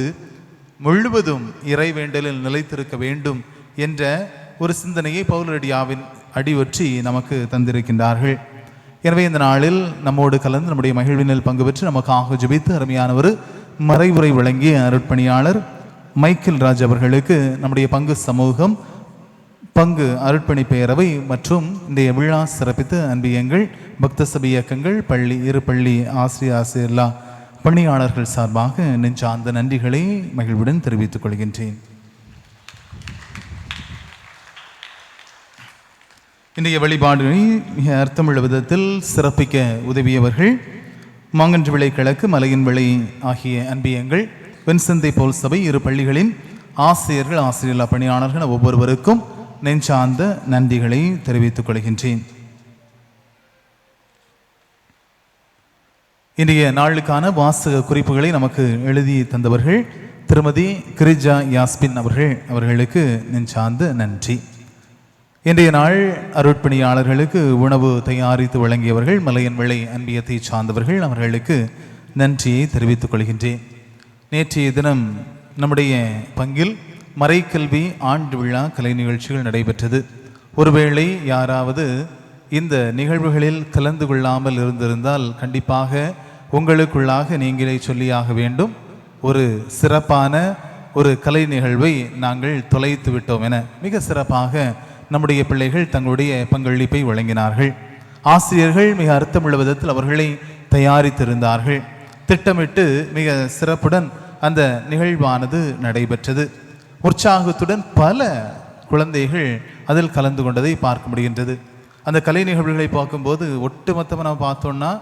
முழுவதும் இறைவேண்டலில் நிலைத்திருக்க வேண்டும் என்ற ஒரு சிந்தனையை பவுலடியாவின் அடிவற்றி நமக்கு தந்திருக்கின்றார்கள். எனவே இந்த நாளில் நம்மோடு கலந்து நம்முடைய மகிழ்வினில் பங்கு பெற்று நமக்காக ஜெபித்து அருமையான ஒரு மறைவுரை வழங்கிய அருட்பணியாளர் மைக்கேல் ராஜ் அவர்களுக்கு நம்முடைய பங்கு சமூகம், பங்கு அருட்பணி பேரவை மற்றும் இந்த விழா சிறப்பித்து அன்பியங்கள் பக்த சபை இயக்கங்கள் பள்ளி பள்ளி ஆசிரியர் பணியாளர்கள் சார்பாக நெஞ்சார்ந்த நன்றிகளை மகிழ்வுடன் தெரிவித்துக் கொள்கின்றேன். இன்றைய வழிபாடுகளை மிக அர்த்தமுள்ள விதத்தில் சிறப்பிக்க உதவியவர்கள் மாங்கன்று விளை கிழக்கு, மலையின் விளை ஆகிய அன்பியங்கள், வெண்சந்தை போல் சபை பள்ளிகளின் ஆசிரியர்கள், ஆசிரியர் பணியாளர்கள் ஒவ்வொருவருக்கும் நெஞ்சார்ந்த நன்றிகளை தெரிவித்துக் கொள்கின்றேன். இன்றைய நாளுக்கான வாசக குறிப்புகளை நமக்கு எழுதி தந்தவர்கள் திருமதி கிரிஜா யாஸ்பின் அவர்களுக்கு நெஞ்சார்ந்த நன்றி. இன்றைய நாள் அருட்பணியாளர்களுக்கு உணவு தயாரித்து வழங்கியவர்கள் மலையன் விளை அன்பியத்தை சார்ந்தவர்கள், அவர்களுக்கு நன்றியை தெரிவித்துக் கொள்கின்றேன். நேற்றைய தினம் நம்முடைய பங்கில் மறைக்கல்வி ஆண்டு விழா கலை நிகழ்ச்சிகள் நடைபெற்றது. ஒருவேளை யாராவது இந்த நிகழ்வுகளில் கலந்து கொள்ளாமல் இருந்திருந்தால் கண்டிப்பாக உங்களுக்குள்ளாக நீங்களே சொல்லியாக வேண்டும், ஒரு சிறப்பான ஒரு கலை நிகழ்வை நாங்கள் தொலைத்து விட்டோம் என. மிக சிறப்பாக நம்முடைய பிள்ளைகள் தங்களுடைய பங்களிப்பை வழங்கினார்கள். ஆசிரியர்கள் மிக அர்த்தமுள்ள விதத்தில் அவர்களை தயாரித்திருந்தார்கள். திட்டமிட்டு மிக சிறப்புடன் அந்த நிகழ்வானது நடைபெற்றது. உற்சாகத்துடன் பல குழந்தைகள் அதில் கலந்து கொண்டதை பார்க்க முடிகின்றது. அந்த கலை நிகழ்வுகளை பார்க்கும்போது ஒட்டுமொத்தமாக நம்ம பார்த்தோம்னா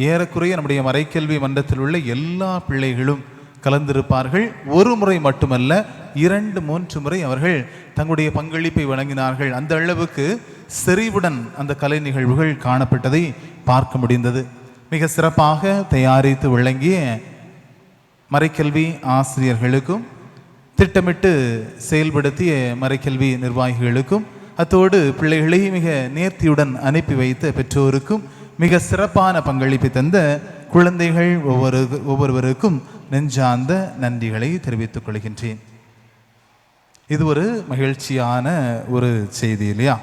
ஏறக்குறைய நம்முடைய மறைக்கல்வி மன்றத்தில் உள்ள எல்லா பிள்ளைகளும் கலந்திருப்பார்கள். ஒரு முறை மட்டுமல்ல, 2-3 முறை அவர்கள் தங்களுடைய பங்களிப்பை வழங்கினார்கள். அந்த அளவுக்கு செறிவுடன் அந்த கலை நிகழ்வுகள் காணப்பட்டதை பார்க்க முடிந்தது. மிக சிறப்பாக தயாரித்து விளங்கிய மறைக்கல்வி ஆசிரியர்களுக்கும் திட்டமிட்டு செயல்படுத்திய மறைக்கல்வி நிர்வாகிகளுக்கும் அத்தோடு பிள்ளைகளை மிக நேர்த்தியுடன் அனுப்பி வைத்த பெற்றோருக்கும் மிக சிறப்பான பங்களிப்பு தந்த குழந்தைகள் ஒவ்வொருவருக்கும் நெஞ்சார்ந்த நன்றிகளை தெரிவித்துக் கொள்கின்றேன். இது ஒரு மகிழ்ச்சியான ஒரு செய்தி இல்லையா?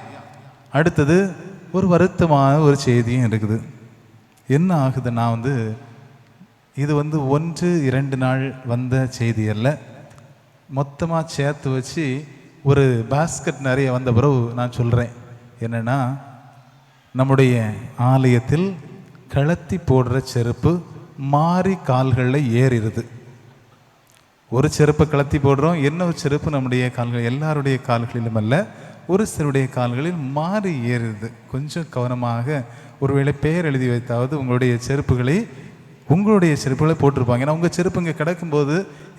அடுத்தது ஒரு வருத்தமான ஒரு செய்தியும் இருக்குது. என்ன ஆகுதுன்னா இது 1-2 நாள் வந்த செய்தி அல்ல, மொத்தமாக சேர்த்து வச்சு ஒரு பாஸ்கெட் நிறைய வந்த பிறகு நான் சொல்கிறேன். என்னென்னா, நம்முடைய ஆலயத்தில் கழத்தி போடுற செருப்பு மாறி கால்களில் ஏறிடுது. ஒரு செருப்பை கழத்தி போடுறோம், இன்னொரு செருப்பு நம்முடைய கால்கள் எல்லாருடைய கால்களிலும் அல்ல, ஒரு சிலருடைய கால்களில் மாறி ஏறிடுது. கொஞ்சம் கவனமாக ஒருவேளை பெயர் எழுதி வைத்தாவது உங்களுடைய செருப்புகளை போட்டிருப்பாங்க. ஏன்னா உங்கள் செருப்பு இங்கே கிடக்கும்போது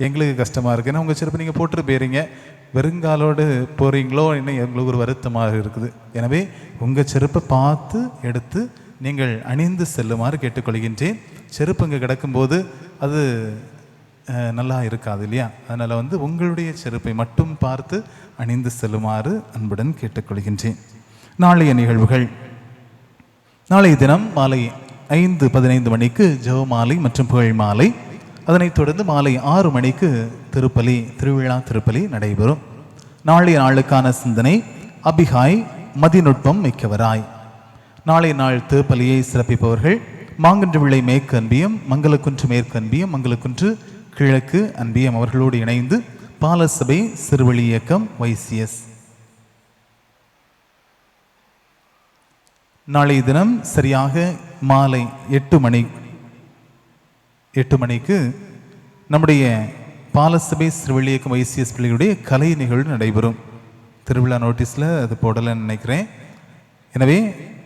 எங்களுக்கு கஷ்டமாக இருக்குது. ஏன்னா உங்கள் செருப்பு நீங்கள் போட்டுட்டு போயிறீங்க, வெறுங்காலோடு போகிறீங்களோ இன்னும் எங்களுக்கு ஒரு வருத்தமாக இருக்குது. எனவே உங்கள் செருப்பை பார்த்து எடுத்து நீங்கள் அணிந்து செல்லுமாறு கேட்டுக்கொள்கின்றேன். செருப்பு இங்கே கிடக்கும்போது அது நல்லா இருக்காது இல்லையா? அதனால் உங்களுடைய செருப்பை மட்டும் பார்த்து அணிந்து செல்லுமாறு அன்புடன் கேட்டுக்கொள்கின்றேன். நாளைய நிகழ்வுகள்: நாளைய தினம் மாலை 5:15 மணிக்கு ஜெபமாலை மற்றும் புகழ் மாலை. அதனைத் தொடர்ந்து மாலை 6 மணிக்கு திருவிழா திருப்பலி நடைபெறும். நாளைய நாளுக்கான சிந்தனை அபிகாய் மதிநுட்பம் மிக்கவராய். நாளைய நாள் திருப்பலியை சிறப்பிப்பவர்கள் மாங்கன்று விளை மேற்கு அன்பியம், மங்களக்குன்று மேற்கு அன்பியம், மங்களக்குன்று கிழக்கு அன்பியம் அவர்களோடு இணைந்து பாலசபை சிறுவழி இயக்கம் YCS. நாளைய தினம் சரியாக மாலை 8 மணிக்கு நம்முடைய பாலசபை சிறுவழி இயக்கம் YCS பிள்ளைகளுடைய கலை நிகழ்வு நடைபெறும். திருவிழா நோட்டீஸில் அது போடலன்னு நினைக்கிறேன். எனவே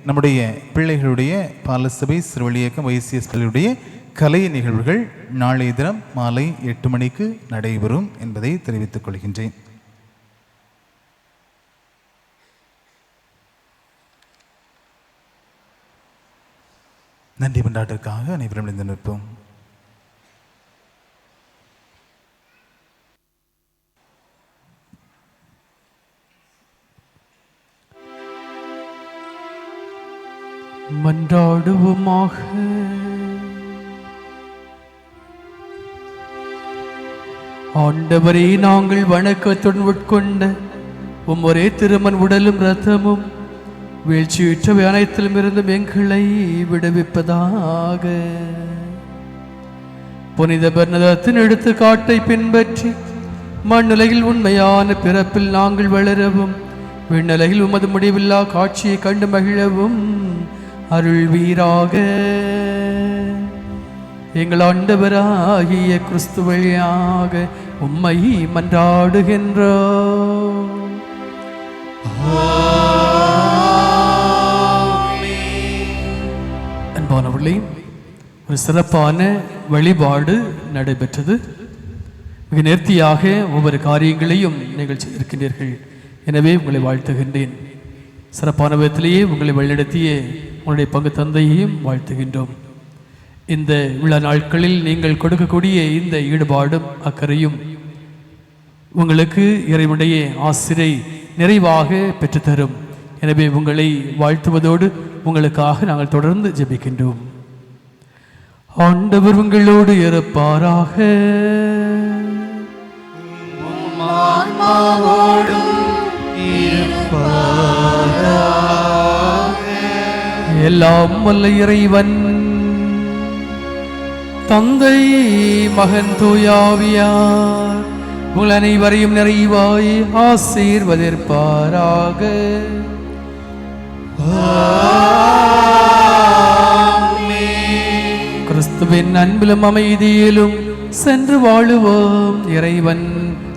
நம்முடைய பிள்ளைகளுடைய பாலசபை சிறுவழி இயக்கம் YCS பிள்ளைகளுடைய கலை நிகழ்வுகள் நாளைய தினம் மாலை 8 மணிக்கு நடைபெறும் என்பதை தெரிவித்துக் கொள்கின்றேன். நன்றி மன்றாட்டிற்காக அனைவரும் எழுந்து நிற்போம். மன்றாடுவோமாக. ஆண்டவரே, நாங்கள் வணக்கத்துடன் உட்கொண்ட ஒரே திருமன் உடலும் இரத்தமும் வீழ்ச்சியுற்றவை அனைத்திலும் இருந்தும் எங்களை விடுவிப்பதாக. புனித பெர்னதத்தின் எடுத்துக்காட்டை பின்பற்றி மண்ணுலகில் உண்மையான பிறப்பில் நாங்கள் வளரவும் விண்ணுலகில் உமது முடிவில்லா காட்சியை கண்டு மகிழவும் அருள்வீராக. எங்கள் ஆண்டவராகிய கிறிஸ்து வழியாக உம்மை மன்றாடுகின்றோம். அன்பானவர்களே, ஒரு சிறப்பான வழிபாடு நடைபெற்றது. மிக நேர்த்தியாக ஒவ்வொரு காரியங்களையும் நீங்கள் செய்திருக்கின்றீர்கள். எனவே உங்களை வாழ்த்துகின்றேன். சிறப்பான விதத்திலேயே உங்களை வழிநடத்திய உங்களுடைய பங்கு தந்தையையும் வாழ்த்துகின்றோம். இந்த விழா நாட்களில் நீங்கள் கொடுக்கக்கூடிய இந்த ஈடுபாடும் அக்கறையும் உங்களுக்கு இறைவனுடைய ஆசிரை நிறைவாக பெற்றுத்தரும். எனவே உங்களை வாழ்த்துவதோடு உங்களுக்காக நாங்கள் தொடர்ந்து ஜெபிக்கின்றோம். ஆண்டவர் உங்களோடு இருப்பாராக. எல்லாம் வல்ல இறைவன் தந்தை மகன் தூயாவியார் உங்கள் அனைவரையும் நிறைவாய் ஆசீர்வதிப்பாராக. கிறிஸ்துவின் அன்பிலும் அமைதியிலும் சென்று வாழுவோம். இறைவன்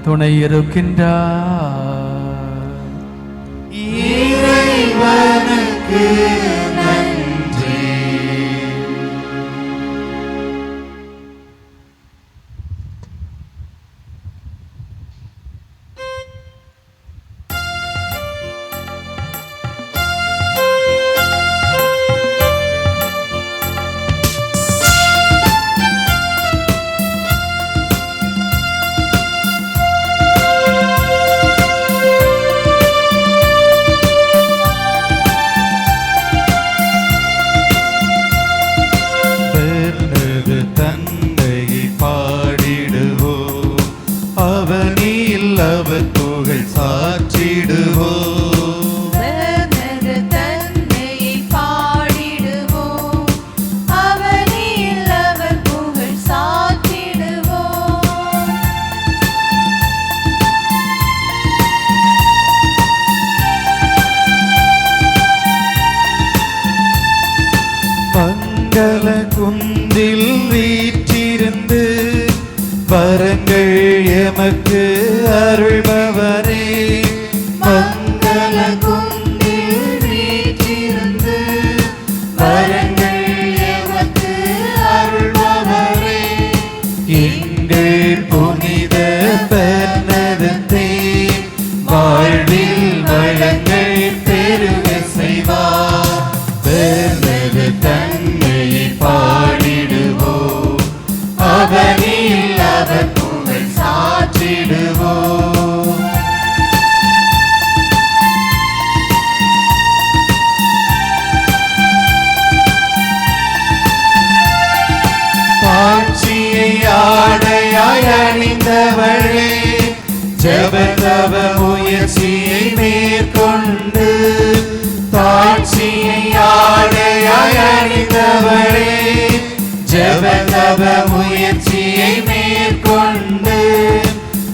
துணை இருக்கின்றார். இறைவனுக்கு நன்றி. புகழ் சாற்றிடுவோம். தனது தன்மையை பாடிடுவோம், அவனில் அவர் புகழ் சாற்றிடுவோம். மங்கள குந்தில் வீற்றிருந்து வரங்கள் எமக்கு அருள்பவரே. மங்கள குந்தில் வீற்றிருந்து வரங்கள் எமக்கு அருள்பவரே. எங்கள் புனித பெர்னதத்தை வாழ்வில் வளங்கள் பெருக செய்வார். பெர்னது தன்மையை பாடிடுவோம், அவனில் அவர் புகழ் சாற்றிடுவோம். பாட்சியை ஆடையாய் அணிந்தவளே, ஜெபதவ முயற்சியை மேற்கொண்டு தாட்சியை ஆடையாய் அணிந்தவளே, ஜெபதவ முயற்சியை மேற்கொண்டு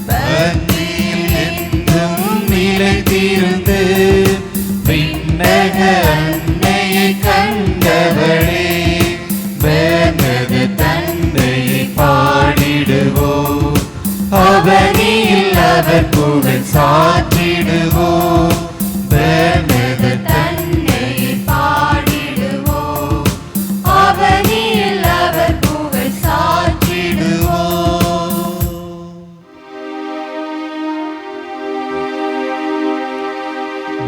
பக்தியில் என்றும் நிலைத்திருந்து விண்ணக அன்னையை கண்டவளே. பெர்னது தந்தையை பாடிடுவோம், அவனில் அவர் புகழ் சாற்றிடுவோம். பெர்னது தந்தையை பாடிடுவோம், அவனில் அவர் புகழ் சாற்றிடுவோம்.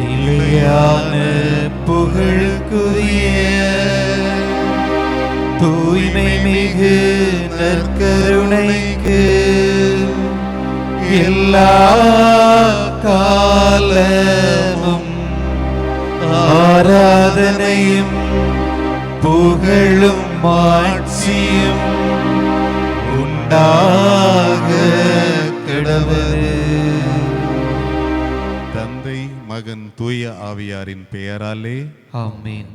நிலையான புகழுக்குரிய தூய்மை மிகு நற்கருணைக்கு எல்லா காலமும் ஆராதனையும் புகழும் ஆட்சியும் உண்டாக கடவுளே. தந்தை மகன் தூய ஆவியாரின் பெயராலே ஆமென்.